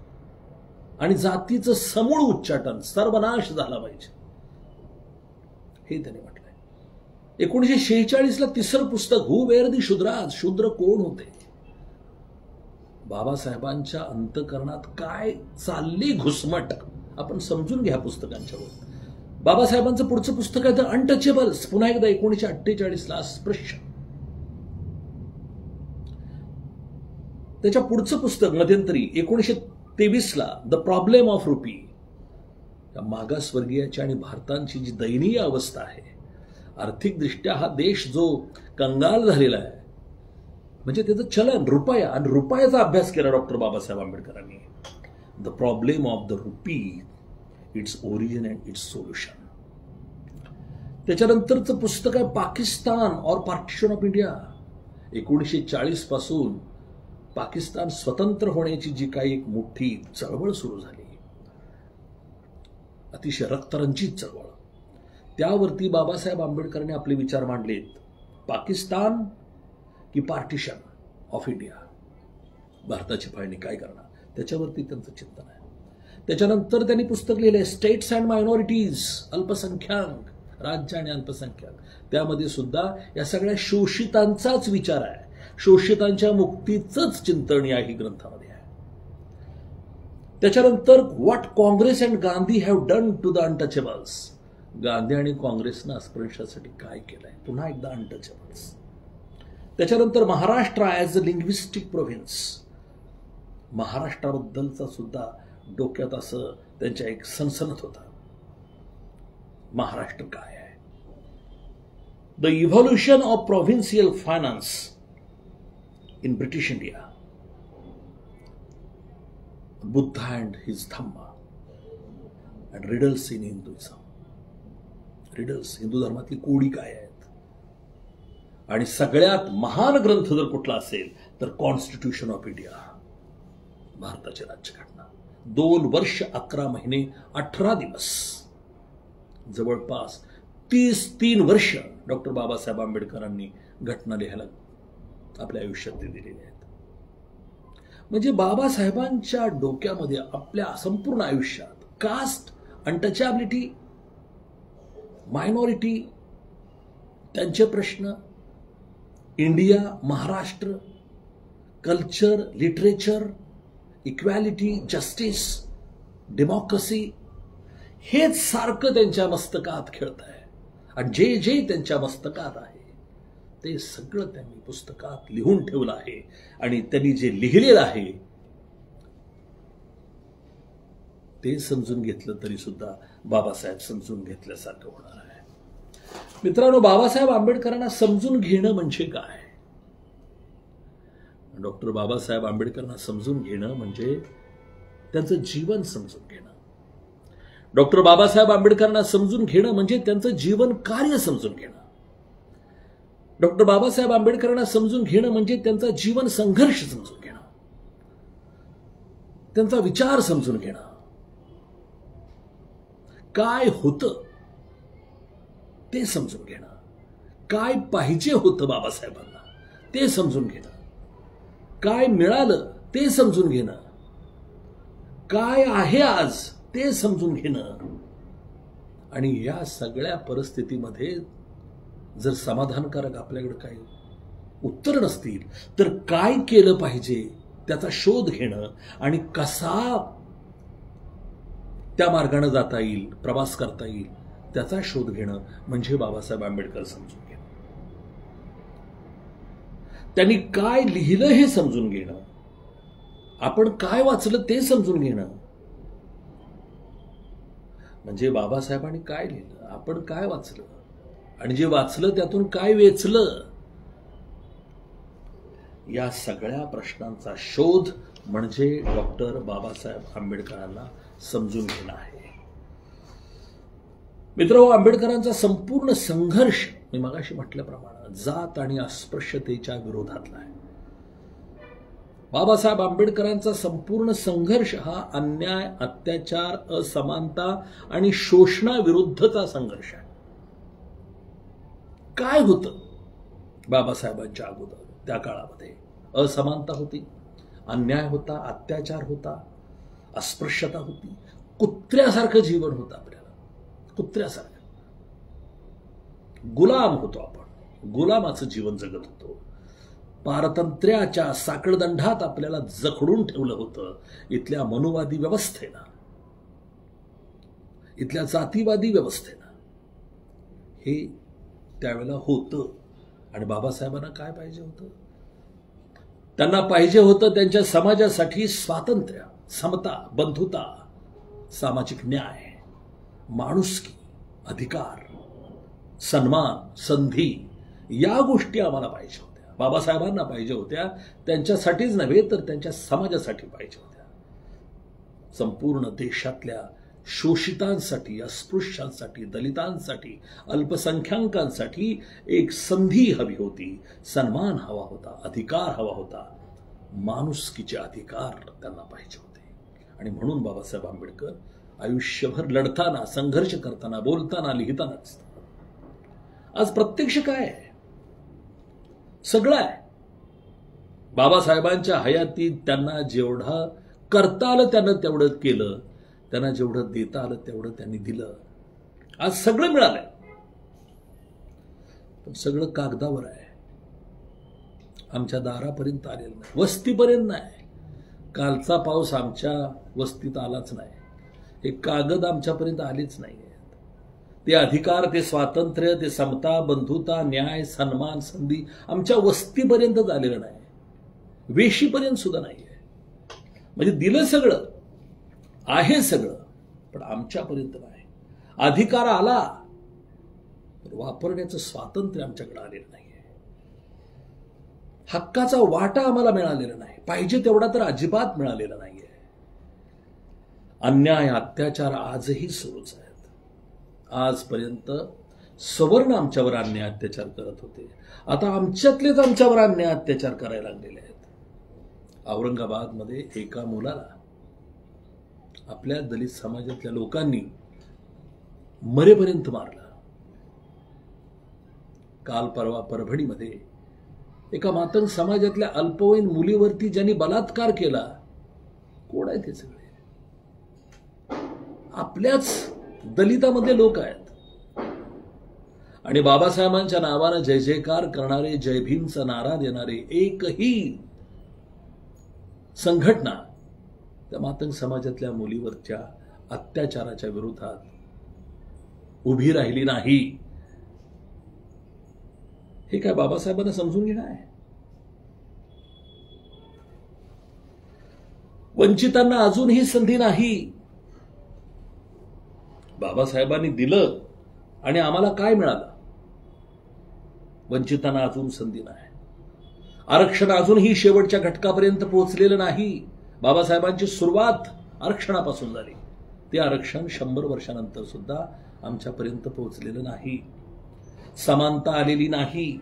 आणि जातीचं समूळ उच्चाटन, सर्वनाश झाला पाहिजे, हे त्यांनी म्हटलंय. 1946ला तिसरं पुस्तक, हू वेअर दी शूद्राज, शूद्र कोण होते. बाबासाहेबांच्या अंतकरणात काय चालली घुसमट आपण समजून घ्या पुस्तकांच्या वर. बाबासाहेबांचं पुढचं पुस्तक आहे द अनटचेबल्स, पुन्हा एकदा 1948ला, स्पृश्य. त्याच्या पुढचं पुस्तक मध्यंतरी 1923ला, द प्रॉब्लेम ऑफ रुपी. मागासवर्गीयाची आणि भारताची जी दयनीय अवस्था आहे, आर्थिकदृष्ट्या हा देश जो कंगाल झालेला आहे, म्हणजे त्याचं चलन रुपया, आणि रुपयाचा अभ्यास केला डॉक्टर बाबासाहेब आंबेडकरांनी. The problem of the rupee, its origin and it's solution. त्याच्यानंतरचं पुस्तक आहे पाकिस्तान और पार्टिशन ऑफ इंडिया. 1940 पासून पाकिस्तान स्वतंत्र होण्याची जी काही एक मोठी चळवळ सुरू झाली, अतिशय रक्तरंजित चळवळ, त्यावरती बाबासाहेब आंबेडकरांनी आपले विचार मांडलेत. पाकिस्तान की पार्टिशन ऑफ इंडिया, भारताची फाळणी काय करणार, त्याच्यावरती त्यांचं चिंतन आहे. त्याच्यानंतर त्यांनी पुस्तक लिहिलंय स्टेट्स अँड मायनॉरिटीज, अल्पसंख्याक राज्य आणि अल्पसंख्याक. त्यामध्ये सुद्धा या सगळ्या शोषितांचाच विचार आहे, शोषितांच्या मुक्तीचंच चिंतन याही ग्रंथामध्ये आहे. त्याच्यानंतर what Congress and Gandhi have done to the untouchables, Gandhi आणि काँग्रेसनं अस्पृश्यासाठी काय केलंय, पुन्हा एकदा अनटचेबल्स. त्याच्यानंतर Maharashtra as a linguistic province, महाराष्ट्राबद्दलचा सुद्धा डोक्यात असं त्यांच्या एक सनसनत होता, महाराष्ट्र काय आहे. The evolution of provincial finance in British India, Buddha and his dhamma, and riddles in Hinduism. Riddles, Hindu धर्मातली कोडी काय आहेत. आणि सगळ्यात महान ग्रंथ जर कुठला असेल तर कॉन्स्टिट्यूशन ऑफ इंडिया, भारताची राज्यघटना. 2 वर्ष 11 महिने 18 दिवस, जवळपास 33 वर्ष डॉक्टर बाबासाहेब आंबेडकरांनी घटना लिहायला आपल्या आयुष्यात दिलेली आहेत. म्हणजे बाबासाहेबांच्या डोक्यामध्ये आपल्या संपूर्ण आयुष्यात कास्ट, अनटचॅबिलिटी, मायनॉरिटी, त्यांचे प्रश्न, India, Maharashtra, culture, literature, equality, justice, democracy, हेच सारखं त्यांच्या मस्तकात खेळत आहे. आणि जे जे त्यांच्या मस्तकात आहे ते सगळं त्यांनी पुस्तकात लिहून ठेवलं आहे. आणि त्यांनी जे लिहिलेलं आहे ते समजून घेतलं तरी सुद्धा बाबासाहेब समजून घेतल्यासारखं होणार आहे. मित्रांनो, बाबासाहेब आंबेडकरांना समजून घेणं म्हणजे काय? डॉक्टर बाबासाहेब आंबेडकरांना समजून घेणं म्हणजे त्यांचं जीवन समजून घेणं. डॉक्टर बाबासाहेब आंबेडकरांना समजून घेणं म्हणजे त्यांचं जीवन कार्य समजून घेणं. डॉक्टर बाबासाहेब आंबेडकरांना समजून घेणं म्हणजे त्यांचा जीवन संघर्ष समजून घेणं, त्यांचा विचार समजून घेणं, काय होतं ते समजून घेणं, काय पाहिजे होतं बाबासाहेबांना ते समजून घेणं, काय मिळालं ते समजून घेणं, काय आहे आज ते समजून घेणं. आणि या सगळ्या परिस्थितीमध्ये जर समाधानकारक आपल्याकडे काही उत्तर नसतील तर काय केलं पाहिजे त्याचा शोध घेणं आणि कसा त्या मार्गाने जाता येईल, प्रवास करता येईल त्याचा शोध घेणं म्हणजे बाबासाहेब आंबेडकर समजून घेणं. त्यांनी काय लिहिलं हे समजून घेणं, आपण काय वाचलं ते समजून घेणं. म्हणजे बाबासाहेबांनी काय लिहिलं, आपण काय वाचलं, आणि जे वाचलं त्यातून काय वेचलं, या सगळ्या प्रश्नांचा शोध म्हणजे डॉक्टर बाबासाहेब आंबेडकरांना समजून घेणं आहे. मित्रांनो, आंबेडकरांचा संपूर्ण संघर्ष मी मगाशी म्हटल्याप्रमाणे जात आणि अस्पृश्यतेच्या विरोधातला आहे. बाबासाहेब आंबेडकरांचा संपूर्ण संघर्ष हा अन्याय, अत्याचार, असमानता आणि शोषणाविरुद्धचा संघर्ष आहे. काय होतं बाबासाहेबांच्या अगोदर त्या काळामध्ये? असमानता होती, अन्याय होता, अत्याचार होता, अस्पृश्यता होती, कुत्र्यासारखं जीवन होतं आपल्याला, कुत्र्यासारखं. गुलाम होतो आपण, गुलामाचं जीवन जगत होतो. पारतंत्र्याच्या साखळदंडात आपल्याला जखडून ठेवलं होतं इथल्या मनुवादी व्यवस्थेनं, इथल्या जातीवादी व्यवस्थेनं. हे त्यावेळेला होतं. आणि बाबासाहेबांना काय पाहिजे होतं? त्यांना पाहिजे होतं त्यांच्या समाजासाठी स्वातंत्र्य, समता, बंधुता, सामाजिक न्याय, माणुसकी, अधिकार, सन्मान, संधी, या गोष्टी आम्हाला पाहिजे होत्या. बाबासाहेबांना पाहिजे होत्या. त्यांच्यासाठीच नव्हे तर त्यांच्या समाजासाठी पाहिजे होत्या. संपूर्ण देशातल्या शोषितांसाठी, अस्पृश्यांसाठी, दलितांसाठी, अल्पसंख्याकांसाठी एक संधी हवी होती, सन्मान हवा होता, अधिकार हवा होता, माणुसकीचे अधिकार त्यांना पाहिजे होते. आणि म्हणून बाबासाहेब आंबेडकर आयुष्यभर लढताना, संघर्ष करताना, बोलताना, लिहिताना दिसतात. आज प्रत्यक्ष काय आहे? सगळं आहे. बाबासाहेबांच्या हयातीत त्यांना जेवढं करता आलं त्यानं तेवढं केलं, त्यांना जेवढं देता आलं तेवढं त्यांनी दिलं. आज सगळं मिळालंय, पण सगळं कागदावर आहे, आमच्या दारापर्यंत आलेलं नाही, वस्तीपर्यंत नाही. कालचा पाऊस आमच्या वस्तीत आलाच नाही, हे कागद आमच्यापर्यंत आलेच नाही. ते अधिकार, ते स्वातंत्र्य, ते समता, बंधुता, न्याय, सन्मान, संधी आमच्या वस्तीपर्यंत आलेलं नाही, वेशीपर्यंत सुद्धा नाही आहे. म्हणजे दिलं सगळं, आहे सगळं, पण आमच्यापर्यंत नाही. अधिकार आला तर वापरण्याचं स्वातंत्र्य आमच्याकडे आलेलं नाही. हक्काचा वाटा आम्हाला मिळालेला नाही, पाहिजे तेवढा तर अजिबात मिळालेला नाहीये. अन्याय, अत्याचार आजही सुरूच आहेत. आजपर्यंत सवर्ण आमच्यावर अन्याय अत्याचार करत होते, आता आमच्यातलेच आमच्यावर अन्याय अत्याचार करायला लागलेले आहेत. औरंगाबादमध्ये एका मुलाला आपल्या दलित समाजातल्या लोकांनी मरेपर्यंत मारलं. काल परवा परभणीमध्ये एका मातंग समाजातल्या अल्पवयीन मुलीवरती ज्यांनी बलात्कार केला, कोण आहे ते सगळे? आपल्याच दलितामध्ये लोक आहेत. आणि बाबासाहेबांच्या नावानं जय जयकार करणारे, जय भीमचा नारा देणारे एकही संघटना त्या मातंग समाजातल्या मुलीवरच्या अत्याचाराच्या विरोधात उभी राहिली नाही. हे काय बाबासाहेबांना समजून घेणं आहे? वंचितांना अजूनही संधी नाही. बाबासाहेबांनी दिलं आणि आम्हाला काय मिळालं? वंचितांना अजून संधी नाही. आरक्षण अजूनही शेवटच्या घटकापर्यंत पोहोचलेलं नाही. बाबासाहेबांची सुरुवात आरक्षणापासून झाली, ते आरक्षण 100 वर्षानंतर सुद्धा आमच्यापर्यंत पोहोचलेलं नाही. समानता आलेली नाही,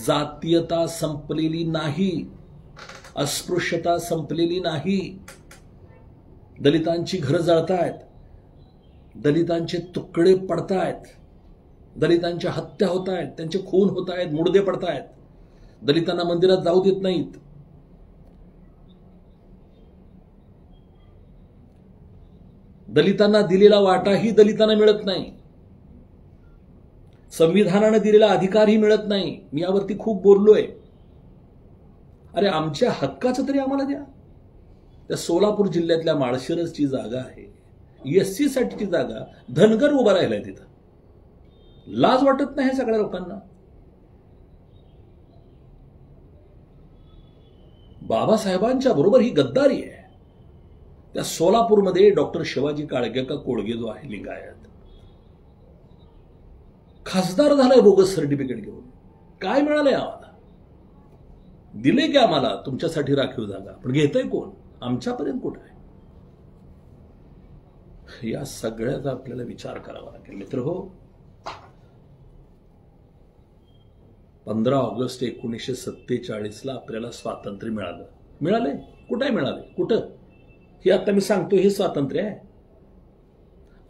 जातीयता संपलेली नाही, अस्पृश्यता संपलेली नाही. दलितांची घरं जळतायत, दलितांचे तुकडे पडतायत, दलितांच्या हत्या होत आहेत, त्यांचे खून होत आहेत, मुडदे पडतायत, दलितांना मंदिरात जाऊ देत नाहीत. दलितांना दिलेला वाटाही दलितांना मिळत नाही, संविधानाने दिलेला अधिकारही मिळत नाही. मी यावरती खूप बोललोय. अरे आमच्या हक्काचं तरी आम्हाला द्या. त्या सोलापूर जिल्ह्यातल्या माळशिरसची जागा आहे, एससी साठीची जागा, धनगर उभा राहिलाय तिथं. लाज वाटत नाही सगळ्या लोकांना? बाबासाहेबांच्या बरोबर ही गद्दारी आहे. त्या सोलापूरमध्ये डॉक्टर शिवाजी काळगे का कोळगे जो आहे लिंगायत, खासदार झालाय बोगस सर्टिफिकेट घेऊन. काय मिळालंय आम्हाला? दिले की आम्हाला तुमच्यासाठी राखीव जागा, पण घेतय कोण? आमच्यापर्यंत कुठं आहे? या सगळ्याचा आपल्याला विचार करावा लागेल. मित्रहो, 15 ऑगस्ट 1947 आपल्याला स्वातंत्र्य मिळालं. मिळाले? कुठे मिळाले? कुठं? हे आता मी सांगतो, हे स्वातंत्र्य आहे.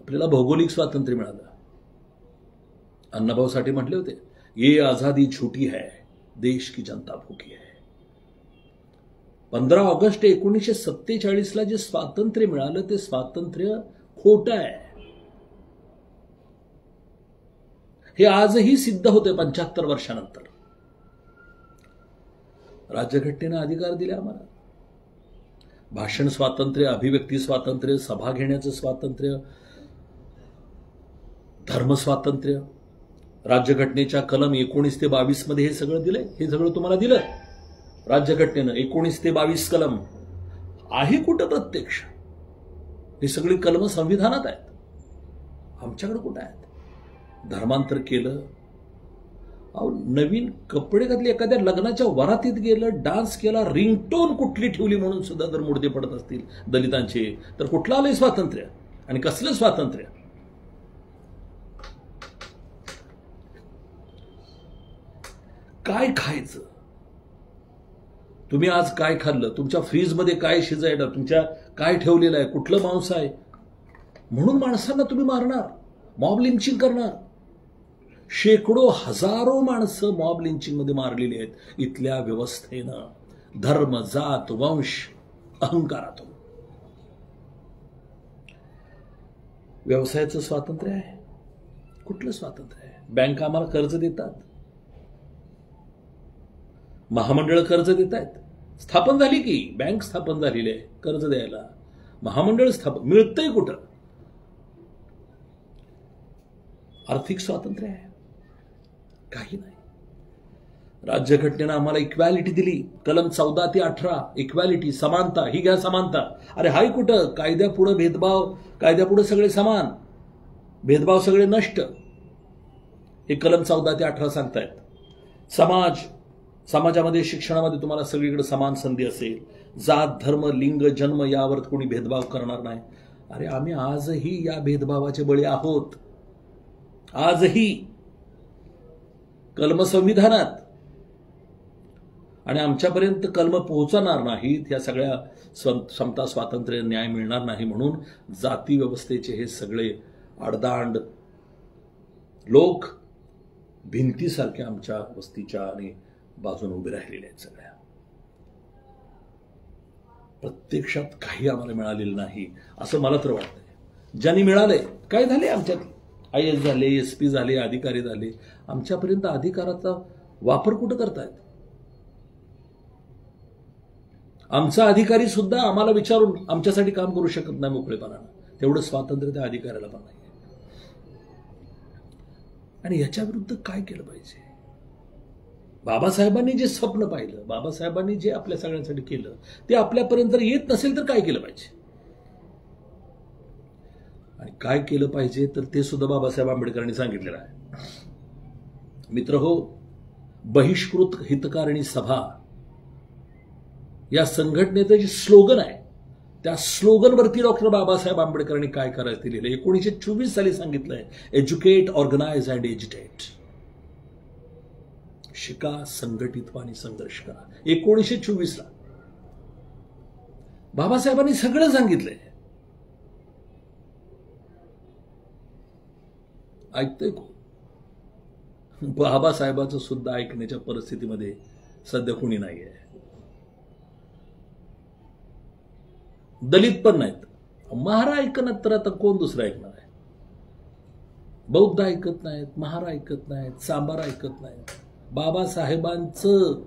आपल्याला भौगोलिक स्वातंत्र्य मिळालं. अण्णाभाऊ साठे म्हटले होते, ये आझादी झूठी है, देश की जनता भूखी है. 15 ऑगस्ट 1947ला जे स्वातंत्र्य मिळालं ते स्वातंत्र्य खोटं आहे. हे आजही सिद्ध होते 75 वर्षानंतर. राज्यघटनेनं अधिकार दिले आम्हाला. भाषण स्वातंत्र्य, अभिव्यक्ती स्वातंत्र्य, सभा घेण्याचं स्वातंत्र्य, धर्म स्वातंत्र्य, राज्यघटनेच्या कलम 19 ते 22 मध्ये हे सगळं दिलंय. हे सगळं तुम्हाला दिलं राज्यघटनेनं. 19 ते 22 कलम आहे कुठं प्रत्यक्ष? ही सगळी कलम संविधानात आहेत. आमच्याकडे कुठं आहेत? धर्मांतर केलं, नवीन कपडे घातले, एखाद्या लग्नाच्या वरातीत गेलं, डान्स केला, रिंगटोन कुठली ठेवली म्हणून सुद्धा जर मुडदे पडत असतील दलितांचे, तर कुठलं आलंय स्वातंत्र्य? आणि कसलं स्वातंत्र्य? काय खायचं? तुम्ही आज काय खाल्लं? तुमच्या फ्रीजमध्ये काय शिजायला, तुमच्या काय ठेवलेलं आहे, कुठलं मांस आहे म्हणून माणसांना तुम्ही मारणार, मॉब लिंचिंग करणार. शेकडो हजारो माणसं मॉब लिंचिंग मध्ये मारलेली आहेत इथल्या व्यवस्थेनं, धर्म, जात, वंश, अहंकारातून. व्यवसायाचं स्वातंत्र्य आहे? कुठलं स्वातंत्र्य आहे? बँक आम्हाला कर्ज देतात, महामंडळ कर्ज देत आहेत. स्थापन झाली की बँक स्थापन झालेली आहे कर्ज द्यायला, महामंडळ स्थापन. मिळतंय कुठं? आर्थिक स्वातंत्र्य आहे? काही नाही. राज्यघटनेनं आम्हाला इक्वॅलिटी दिली, कलम 14 ते 18, इक्वॅलिटी, समानता. ही घ्या समानता. अरे हाय कुठं? कायद्यापुढे भेदभाव, कायद्यापुढे सगळे समान, भेदभाव सगळे नष्ट. हे कलम 14 ते 18 सांगतायत. समाजामध्ये, शिक्षणामध्ये तुम्हाला सगळीकडे समान संधी असेल. जात, धर्म, लिंग, जन्म यावर कोणी भेदभाव करणार नाही. अरे आम्ही आजही या भेदभावाचे बळी आहोत. आजही कलम संविधानात, आणि आमच्यापर्यंत कलम पोहोचणार नाहीत, या सगळ्या समता, स्वातंत्र्य, न्याय मिळणार नाही म्हणून जाती व्यवस्थेचे हे सगळे आडदांड लोक भिंतीसारखे आमच्या वस्तीच्या आणि बाजूने उभे राहिलेले आहेत. सगळ्या प्रत्यक्षात काही आम्हाला मिळालेलं नाही असं मला तर वाटतंय. ज्यांनी मिळालंय, काय झाले आमच्यात? IAS झाले, SP झाले, अधिकारी झाले. आमच्यापर्यंत अधिकाराचा वापर कुठं करतायत? आमचा अधिकारी सुद्धा आम्हाला विचारून आमच्यासाठी काम करू शकत नाही मोकळेपणानं. तेवढं स्वातंत्र्य त्या अधिकाऱ्याला पण नाही. आणि याच्या विरुद्ध काय केलं पाहिजे? बाबासाहेबांनी जे स्वप्न पाहिलं, बाबासाहेबांनी जे आपल्या सगळ्यांसाठी केलं, ते आपल्यापर्यंत जर येत नसेल तर काय केलं पाहिजे? आणि काय केलं पाहिजे तर ते सुद्धा बाबासाहेब आंबेडकरांनी सांगितलेलं आहे. मित्र हो, बहिष्कृत हितकारिणी सभा या संघटनेचं जे स्लोगन आहे, त्या स्लोगनवरती डॉक्टर बाबासाहेब आंबेडकरांनी काय करायचं ते लिहिलं. 1924 साली सांगितलंय, एज्युकेट, ऑर्गनाइज अँड एज्युटेट. शिका, संघटित व्हा आणि संघर्ष करा. 1924 ला बाबासाहेबांनी सगळं सांगितलंय. ऐकतोय कोण? बाबासाहेबांचं सुद्धा ऐकण्याच्या परिस्थितीमध्ये सध्या कोणी नाही आहे. दलित पण नाहीत. महारा ऐकणार तर आता कोण दुसरं ऐकणार आहे? बौद्ध ऐकत नाहीत, महारा ऐकत नाहीत, सांबार ऐकत नाहीत. बाबासाहेबांचं,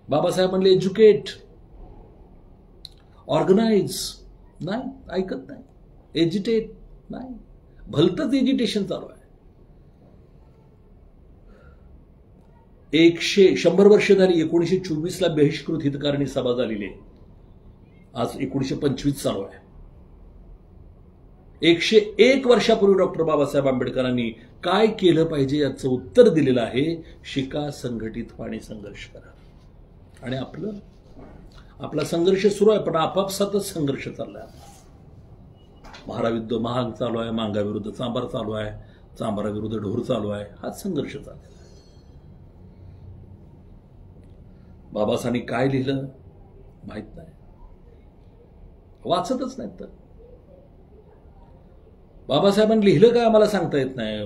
बाबासाहेब म्हणले एज्युकेट, ऑर्गनाइज, नाही ऐकत नाही. एज्युटेट नाही. भलतंच एज्युटेशन चालू आहे. 100 वर्ष झाली. 1924 ला बहिष्कृत हितकारिणी सभा झालेली आहे. आज 1925 चालू आहे. 101 वर्षापूर्वी डॉक्टर बाबासाहेब आंबेडकरांनी काय केलं पाहिजे याचं उत्तर दिलेलं आहे. शिका, संघटित व्हा आणि संघर्ष करा. आणि आपला संघर्ष सुरू आहे, पण आपापसातच संघर्ष चाललाय. महाराविरुद्ध महाग चालू आहे, मांगाविरुद्ध चांबार चालू आहे, चांबाराविरुद्ध ढोर चालू आहे. हाच संघर्ष चालू आहे. बाबासाहेबांनी काय लिहिलं माहित नाही, वाचतच नाहीत. तर बाबासाहेबांनी लिहिलं काय आम्हाला सांगता येत नाही,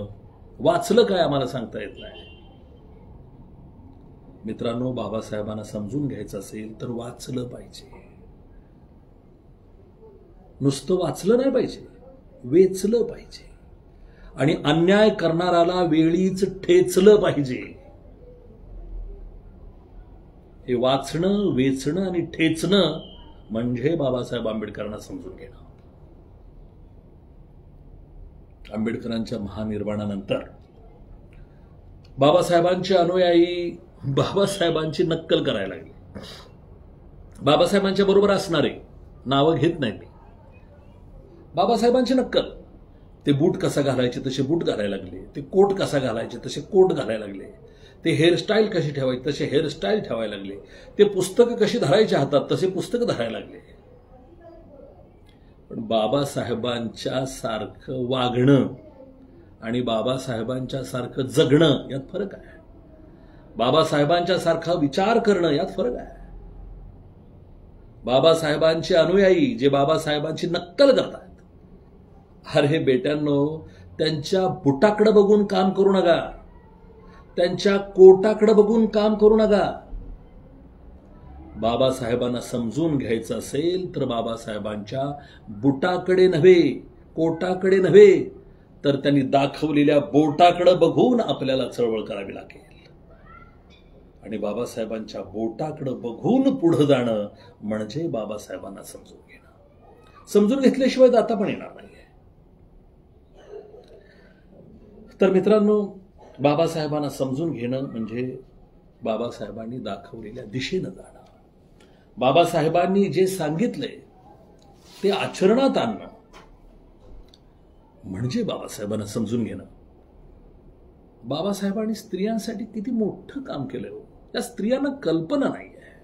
वाचलं काय आम्हाला सांगता येत नाही. मित्रांनो, बाबासाहेबांना समजून घ्यायचं असेल तर वाचलं पाहिजे. नुसतं वाचलं नाही पाहिजे, वेचलं पाहिजे. आणि अन्याय करणाऱ्याला वेळीच ठेचलं पाहिजे. हे वाचणं, वेचणं आणि ठेचणं म्हणजे बाबासाहेब आंबेडकरांना समजून घेणं. आंबेडकरांच्या महानिर्वाणानंतर बाबासाहेबांचे अनुयायी बाबासाहेबांची नक्कल करायला लागले. बाबासाहेबांच्या बरोबर असणारे, नावं घेत नाही मी, बाबासाहेबांची नक्कल. ते बूट कसा घालायचे तसे बूट घालायला लागले, ते कोट कसा घालायचे तसे कोट घालायला लागले, ते हेअरस्टाईल कशी ठेवायची तसे हेअरस्टाईल ठेवायला लागले, ते पुस्तकं कशी धरायची हातात तसे पुस्तकं धरायला लागले. पण बाबासाहेबांच्या सारखं वागणं आणि बाबासाहेबांच्या सारखं जगणं यात फरक आहे. बाबासाहेबांच्या सारखा विचार करणं यात फरक आहे. बाबासाहेबांचे अनुयायी जे बाबासाहेबांची नक्कल करतात, अरे बेट्यांनो, त्यांच्या बुटाकडे बघून काम करू नका, त्यांच्या कोटाकडे बघून काम करू नका. बाबासाहेबांना समजून घ्यायचं असेल तर बाबासाहेबांच्या बुटाकडे नव्हे, कोटाकडे नव्हे, तर त्यांनी दाखवलेल्या बोटाकडे बघून आपल्याला चळवळ करावी लागेल. आणि बाबासाहेबांच्या बोटाकडे बघून पुढे जाणं म्हणजे बाबासाहेबांना समजून घेणं. समजून घेतल्याशिवाय दाता पण येणार नाहीये. तर मित्रांनो, बाबासाहेबांना समजून घेणं म्हणजे बाबासाहेबांनी दाखवलेल्या दिशेनं जाणं. बाबासाहेबांनी जे सांगितलंय ते आचरणात आणणं म्हणजे बाबासाहेबांना समजून घेणं. बाबासाहेबांनी स्त्रियांसाठी किती मोठं काम केलंय, त्या स्त्रियांना कल्पना नाही आहे.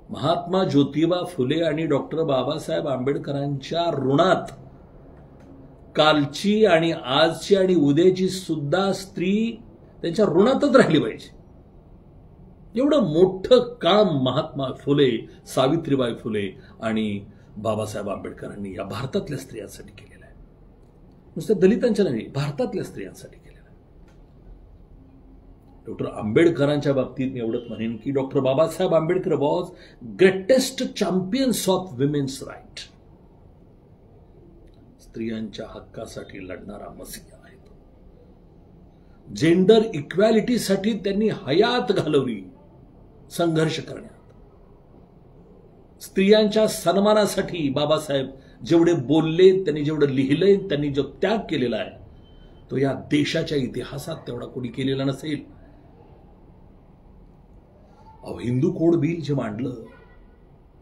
महात्मा ज्योतिबा फुले आणि डॉक्टर बाबासाहेब आंबेडकरांच्या ऋणात कालची आणि आजची आणि उद्याची सुद्धा स्त्री त्यांच्या ऋणातच राहिली पाहिजे. एवढं मोठं काम महात्मा फुले, सावित्रीबाई फुले आणि बाबासाहेब आंबेडकरांनी या भारतातल्या स्त्रियांसाठी केलेलं आहे. नुसत्या दलितांच्या नाही, भारतातल्या स्त्रियांसाठी केलेलं आहे. डॉक्टर आंबेडकरांच्या बाबतीत मी एवढंच म्हणेन की doctor Babasaheb Ambedkar was greatest champions of women's right. स्त्रियांच्या हक्कासाठी लढणारा मसीहा आहे. जेंडर इक्वॅलिटीसाठी त्यांनी हयात घालवली संघर्ष करण्यात. स्त्रियांच्या सन्मानासाठी बाबासाहेब जेवढे बोलले, त्यांनी जेवढं लिहिलंय, त्यांनी जो त्याग केलेला आहे तो या देशाच्या इतिहासात तेवढा कोणी केलेला नसेल. हिंदू कोड बिल जे मांडलं,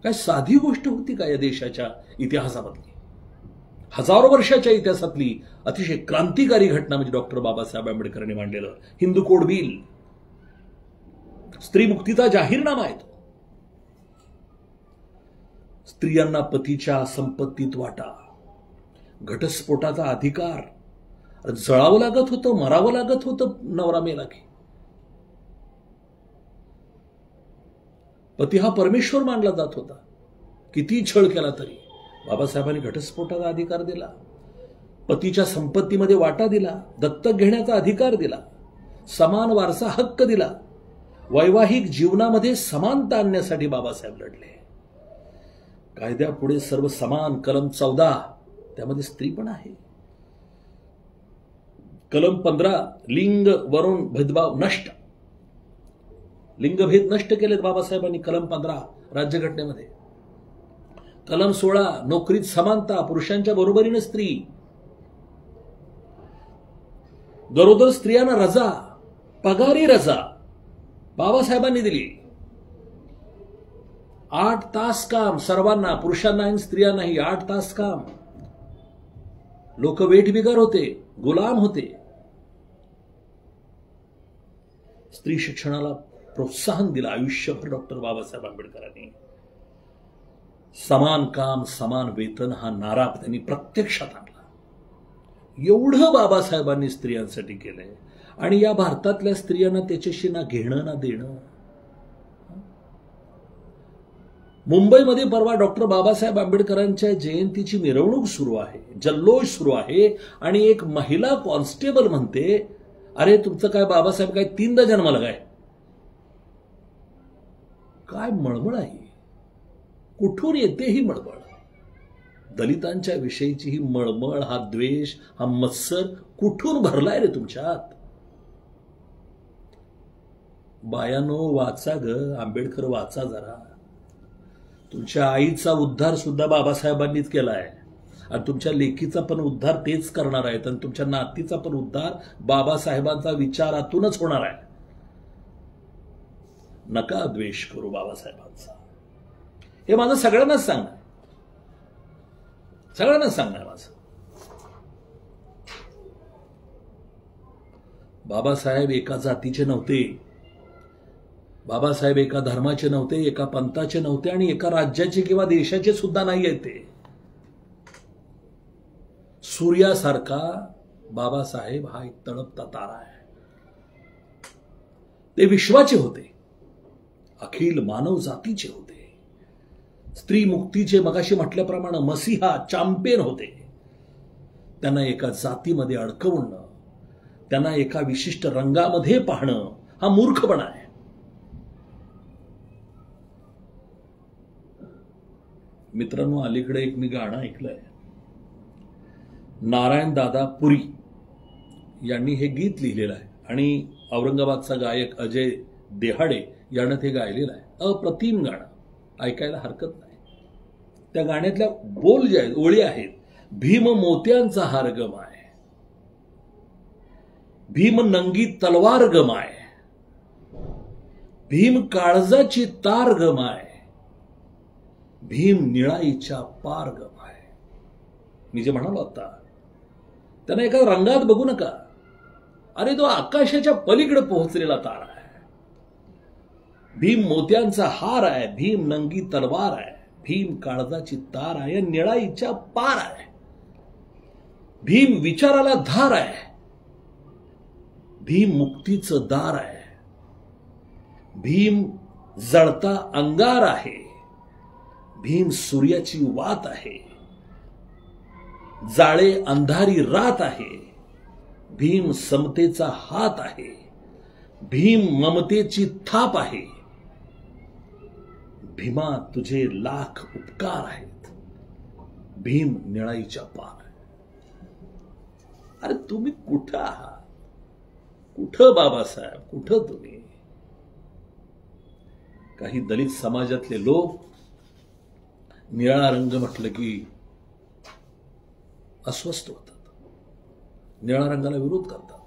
काय साधी गोष्ट होती का या देशाच्या इतिहासामधली? हजारो वर्षाच्या इतिहासातली अतिशय क्रांतिकारी घटना म्हणजे डॉक्टर बाबासाहेब आंबेडकरांनी मांडलेलं हिंदू कोड बिल. स्त्री मुक्तीचा जाहीरनामा आहे. स्त्रियांना पतीच्या संपत्तीत वाटा, घटस्फोटाचा अधिकार. जळावं लागत होतं, मरावं लागत होतं नवरा मेला की. पती हा परमेश्वर मानला जात होता. किती छळ केला तरी बाबासाहेबांनी घटस्फोटाचा अधिकार दिला, पतीच्या संपत्तीमध्ये वाटा दिला, दत्तक घेण्याचा अधिकार दिला, समान वारसा हक्क दिला. वैवाहिक जीवनामध्ये समानता आणण्यासाठी बाबासाहेब लढले. कायद्यापुढे सर्व समान, कलम 14 त्यामध्ये स्त्री पण आहे. कलम 15 लिंग वरून भेदभाव नष्ट, लिंगभेद नष्ट केलेत बाबासाहेबांनी कलम 15 राज्यघटनेमध्ये. कलम 16 नोकरीत समानता, पुरुषांच्या बरोबरीने स्त्री. गरोदर स्त्रियांना रजा, पगारी रजा बाबासाहेबांनी दिली. 8 तास काम सर्वांना, पुरुषांना आणि स्त्रियांनाही 8 तास काम. लोक वेठबिगार होते, गुलाम होते. स्त्री शिक्षणाला प्रोत्साहन दिलं आयुष्यभर डॉक्टर बाबासाहेब आंबेडकरांनी. समान काम समान वेतन हा नारा त्यांनी प्रत्यक्षात आणला. एवढं बाबासाहेबांनी स्त्रियांसाठी केलंय आणि या भारतातल्या स्त्रियांना त्याच्याशी ना घेणं ना देणं. मुंबईमध्ये परवा डॉक्टर बाबासाहेब आंबेडकरांच्या जयंतीची मिरवणूक सुरू आहे, जल्लोष सुरू आहे, आणि एक महिला कॉन्स्टेबल म्हणते, अरे तुमचं काय बाबासाहेब काय 3दा जन्माला काय? काय मळमळ आहे, कुठून येते ही मळमळ? दलितांच्या विषयीची ही मळमळ, हा द्वेष, हा मत्सर कुठून भरलाय रे तुमच्यात? बायानो वाचा ग, आंबेडकर वाचा जरा. तुमच्या आईचा उद्धार सुद्धा बाबासाहेबांनीच केलाय, आणि तुमच्या लेकीचा पण उद्धार तेच करणार आहेत, आणि तुमच्या नातीचा पण उद्धार बाबासाहेबांचा विचारातूनच होणार आहे. नका द्वेष करू बाबासाहेबांचा. हे माझं सगळ्यांनाच सांगणं, सगळ्यांनाच सांगणं माझं. बाबासाहेब एका जातीचे नव्हते, बाबासाहेब एका धर्माचे नव्हते, एका पंथाचे नव्हते, आणि एका राज्याचे किंवा देशाचे सुद्धा नाही आहेत. ते सूर्यासारखा बाबासाहेब हा एक तळपता तारा आहे. ते विश्वाचे होते, अखिल मानव जातीचे होते, स्त्री मुक्तीचे मगाशी म्हटल्याप्रमाणे मसीहा, चॅम्पियन होते. त्यांना एका जातीमध्ये अडकवणं, त्यांना एका विशिष्ट रंगामध्ये पाहणं हा मूर्खपणा आहे. मित्रांनो, अलीकडे एक मी गाणं ऐकलंय, नारायण दादा पुरी यांनी हे गीत लिहिलेलं आहे, आणि औरंगाबादचा गायक अजय देहाडे यानं ते गायलेलं आहे. अप्रतिम गाणं, ऐकायला हरकत नाही. त्या गाण्यातल्या बोल जे आहेत, ओळी आहेत, भीम मोत्यांचा हार गमाय, भीम नंगी तलवार गमाय, भीम काळजाची तार गमाय, भीम निळाईच्या पार गमाय. मी जे म्हणालो आता, त्यांना एका रंगात बघू नका. अरे तो आकाशाच्या पलीकडे पोहोचलेला तारा आहे. भीम मोत्यांचा हार आहे, भीम नंगी तलवार आहे, भीम काळजाची तार आहे, निळाईच्या पार आहे. भीम विचाराला धार आहे, भीम मुक्तीचं दार आहे, भीम जळता अंगार आहे, भीम सूर्याची वात आहे, जाळे अंधारी रात आहे, भीम समतेचा हात आहे, भीम ममतेची थाप आहे, भीमा तुझे लाख उपकार आहेत, भीम निळाईच्या पार. अरे तुम्ही कुठं आहात? कुठं बाबासाहेब, कुठं तुम्ही? काही दलित समाजातले लोक निळा रंग म्हटलं की अस्वस्थ होतात, निळा रंगाला विरोध करतात,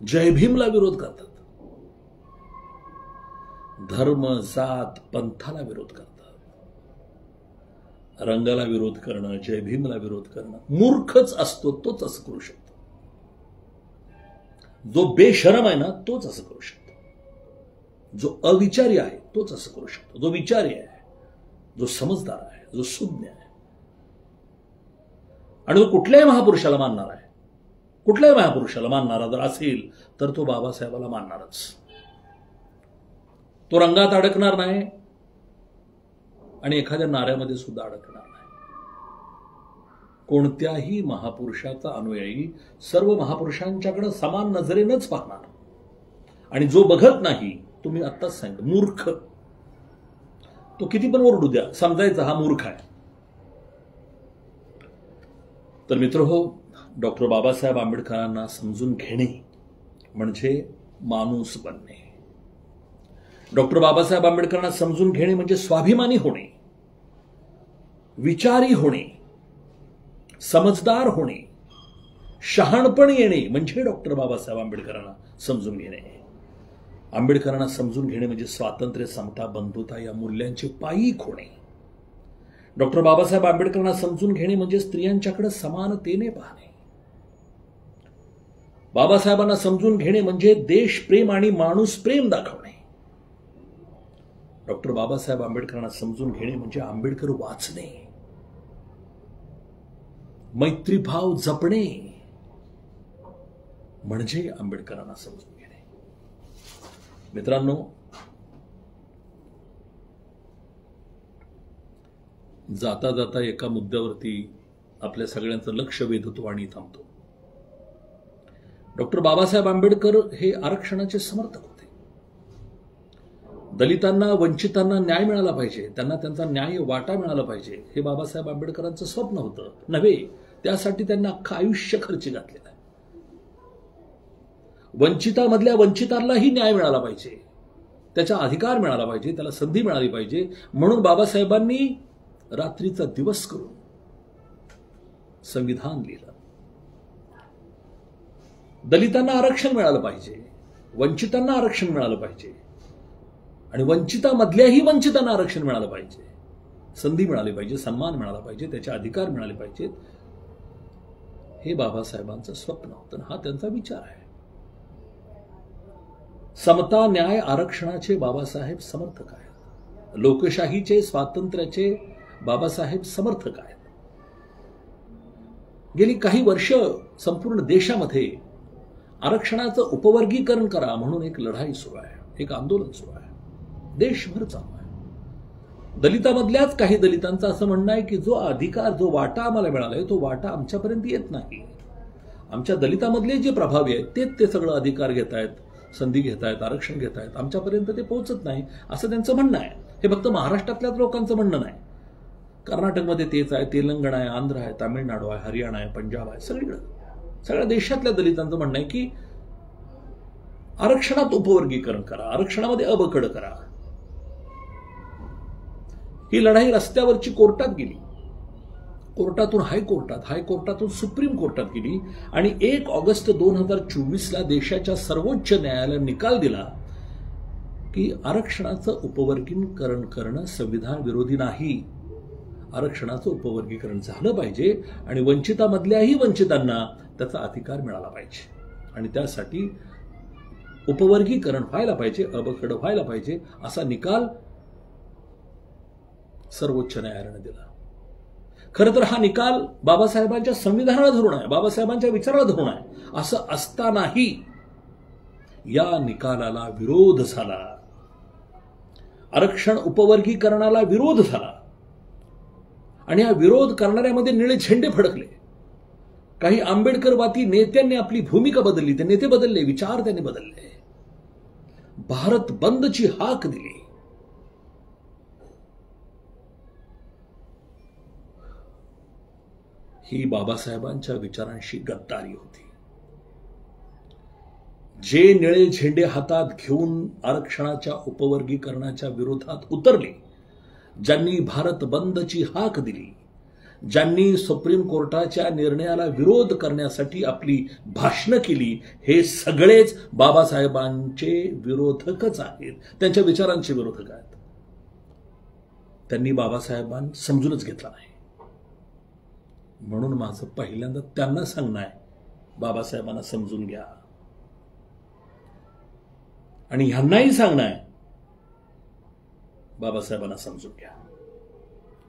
जय भीमला विरोध करतात, धर्म जात पंथाला विरोध करतात. रंगाला विरोध करणं, जय भीमला विरोध करणं, मूर्खच असतो तोच असं करू शकतो. जो बेशरम आहे ना तोच असं करू शकतो. जो अविचारी आहे तोच असं करू शकतो. जो विचारी आहे, जो समजदार आहे, जो सुज्ञ आहे, आणि जो कुठल्याही महापुरुषाला मानणार आहे, कुठल्याही महापुरुषाला मानणारा जर असेल तर तो बाबासाहेबाला मानणारच. तो रंगात अडकणार नाही आणि एखाद्या नाऱ्यामध्ये सुद्धा अडकणार नाही. कोणत्याही महापुरुषाचा अनुयायी सर्व महापुरुषांच्याकडे समान नजरेनंच पाहणार, आणि जो बघत नाही, तुम्ही आत्ताच सांगितलं, मूर्ख, तो किती पण ओरडू द्या, समजायचा हा मूर्ख आहे. तर मित्रहो, डॉक्टर बाबासाहेब आंबेडकरांना समजून घेणे म्हणजे माणूस बनणे. डॉक्टर बाबासाहेब आंबेडकरांना समजून घेणे म्हणजे स्वाभिमानी होणे, विचारी होणे, समजदार होणे, शहाणपण येणे म्हणजे डॉक्टर बाबासाहेब आंबेडकरांना समजून घेणे. आंबेडकरांना समजून घेणे म्हणजे स्वातंत्र्य, समता, बंधुता या मूल्यांचे पायीक होणे. डॉक्टर बाबासाहेब आंबेडकरांना समजून घेणे म्हणजे स्त्रियांच्याकडे समानतेने पाहणे. बाबासाहेबांना समजून घेणे म्हणजे देशप्रेम आणि माणूस प्रेम दाखवणे. डॉक्टर बाबासाहेब आंबेडकरांना समजून घेणे म्हणजे आंबेडकर वाचणे, मैत्रीभाव जपणे म्हणजे आंबेडकरांना समजून घेणे. मित्रांनो, जाता जाता एका मुद्द्यावरती आपल्या सगळ्यांचं लक्ष वेधतो आणि थांबतो. डॉक्टर बाबासाहेब आंबेडकर हे आरक्षणाचे समर्थक होते. दलितांना, वंचितांना न्याय मिळाला पाहिजे, त्यांना त्यांचा न्याय वाटा मिळाला पाहिजे, हे बाबासाहेब आंबेडकरांचं स्वप्न होतं नव्हे. त्यासाठी त्यांना अख्खं आयुष्य खर्च घातलेलं आहे. वंचितामधल्या वंचितांनाही न्याय मिळाला पाहिजे, त्याचा अधिकार मिळाला पाहिजे, त्याला संधी मिळाली पाहिजे. म्हणून बाबासाहेबांनी रात्रीचा दिवस करून संविधान लिहिलं. दलितांना आरक्षण मिळालं पाहिजे, वंचितांना आरक्षण मिळालं पाहिजे आणि वंचितामधल्याही वंचितांना आरक्षण मिळालं पाहिजे, संधी मिळाली पाहिजे, सन्मान मिळाला पाहिजे, त्याचे अधिकार मिळाले पाहिजेत. हे बाबासाहेबांचं स्वप्न होतं, हा त्यांचा विचार आहे. समता, न्याय, आरक्षणाचे बाबासाहेब समर्थक आहेत. लोकशाहीचे, स्वातंत्र्याचे बाबासाहेब समर्थक आहेत. गेली काही वर्ष संपूर्ण देशामध्ये आरक्षणाचं उपवर्गीकरण करा म्हणून एक लढाई सुरू आहे, एक आंदोलन सुरू आहे, देशभर चालू आहे. दलितामधल्याच काही दलितांचं असं म्हणणं आहे की जो अधिकार, जो वाटा आम्हाला मिळालाय तो वाटा आमच्यापर्यंत येत नाही. आमच्या दलितामधले जे प्रभावी आहेत ते सगळं अधिकार घेत आहेत, संधी घेत आहेत, आरक्षण घेत आहेत, आमच्यापर्यंत ते पोहोचत नाही असं त्यांचं म्हणणं आहे. हे फक्त महाराष्ट्रातल्याच लोकांचं म्हणणं नाही. कर्नाटकमध्ये तेच आहे, तेलंगणा आहे, आंध्र आहे, तामिळनाडू आहे, हरियाणा आहे, पंजाब आहे, सगळीकडे सगळ्या देशातल्या दलितांचं म्हणणं आहे की आरक्षणात उपवर्गीकरण करा, आरक्षणामध्ये अबकड करा. ही लढाई रस्त्यावरची कोर्टात गेली, कोर्टातून हायकोर्टात, हायकोर्टातून सुप्रीम कोर्टात गेली आणि 1 ऑगस्ट 2024 देशाच्या सर्वोच्च न्यायालयाने निकाल दिला की आरक्षणाचं उपवर्गीकरण करणं संविधान विरोधी नाही. आरक्षणाचं उपवर्गीकरण झालं पाहिजे आणि वंचितामधल्याही वंचितांना त्याचा अधिकार मिळाला पाहिजे आणि त्यासाठी उपवर्गीकरण व्हायला पाहिजे, अबकड व्हायला पाहिजे असा निकाल सर्वोच्च न्यायालयाने दिला. खरं तर हा निकाल बाबासाहेबांच्या संविधानाला धरून आहे, बाबासाहेबांच्या विचाराला धरून आहे. असं असतानाही या निकालाला विरोध झाला, आरक्षण उपवर्गीकरणाला विरोध झाला आणि हा विरोध करणाऱ्यामध्ये निळे झेंडे फडकले. काही आंबेडकरवादी नेत्यांनी आपली भूमिका बदलली, ते नेते बदलले, विचार त्यांनी बदलले, भारत बंदची हाक दिली. ही बाबासाहेबांच्या विचारांशी गद्दारी होती. जे निळे झेंडे हातात घेऊन आरक्षणाच्या उपवर्गीकरणाच्या विरोधात उतरले, ज्यांनी भारत बंदची हाक दिली, ज्यांनी सुप्रीम कोर्टाच्या निर्णयाला विरोध करण्यासाठी आपली भाषणं केली, हे सगळेच बाबासाहेबांचे विरोधकच आहेत, त्यांच्या विचारांचे विरोधक आहेत. त्यांनी बाबासाहेबांना समजूनच घेतला नाही. म्हणून माझं पहिल्यांदा त्यांना सांगणं आहे, बाबासाहेबांना समजून घ्या. आणि ह्यांनाही सांगणं आहे, बाबासाहेबांना समजून घ्या.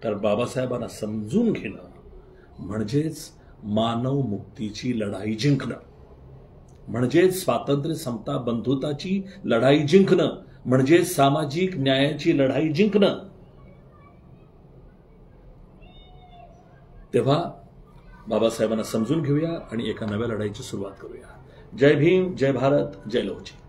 तर बाबासाहेबांना समजून घेणं म्हणजेच मानव मुक्तीची लढाई जिंकणं, म्हणजेच स्वातंत्र्य, समता, बंधुताची लढाई जिंकणं, म्हणजेच सामाजिक न्यायाची लढाई जिंकणं. तेव्हा बाबासाहेबांना समजून घेऊया आणि एका नव्या लढाईची सुरुवात करूया. जय भीम, जय भारत, जय लवचिक.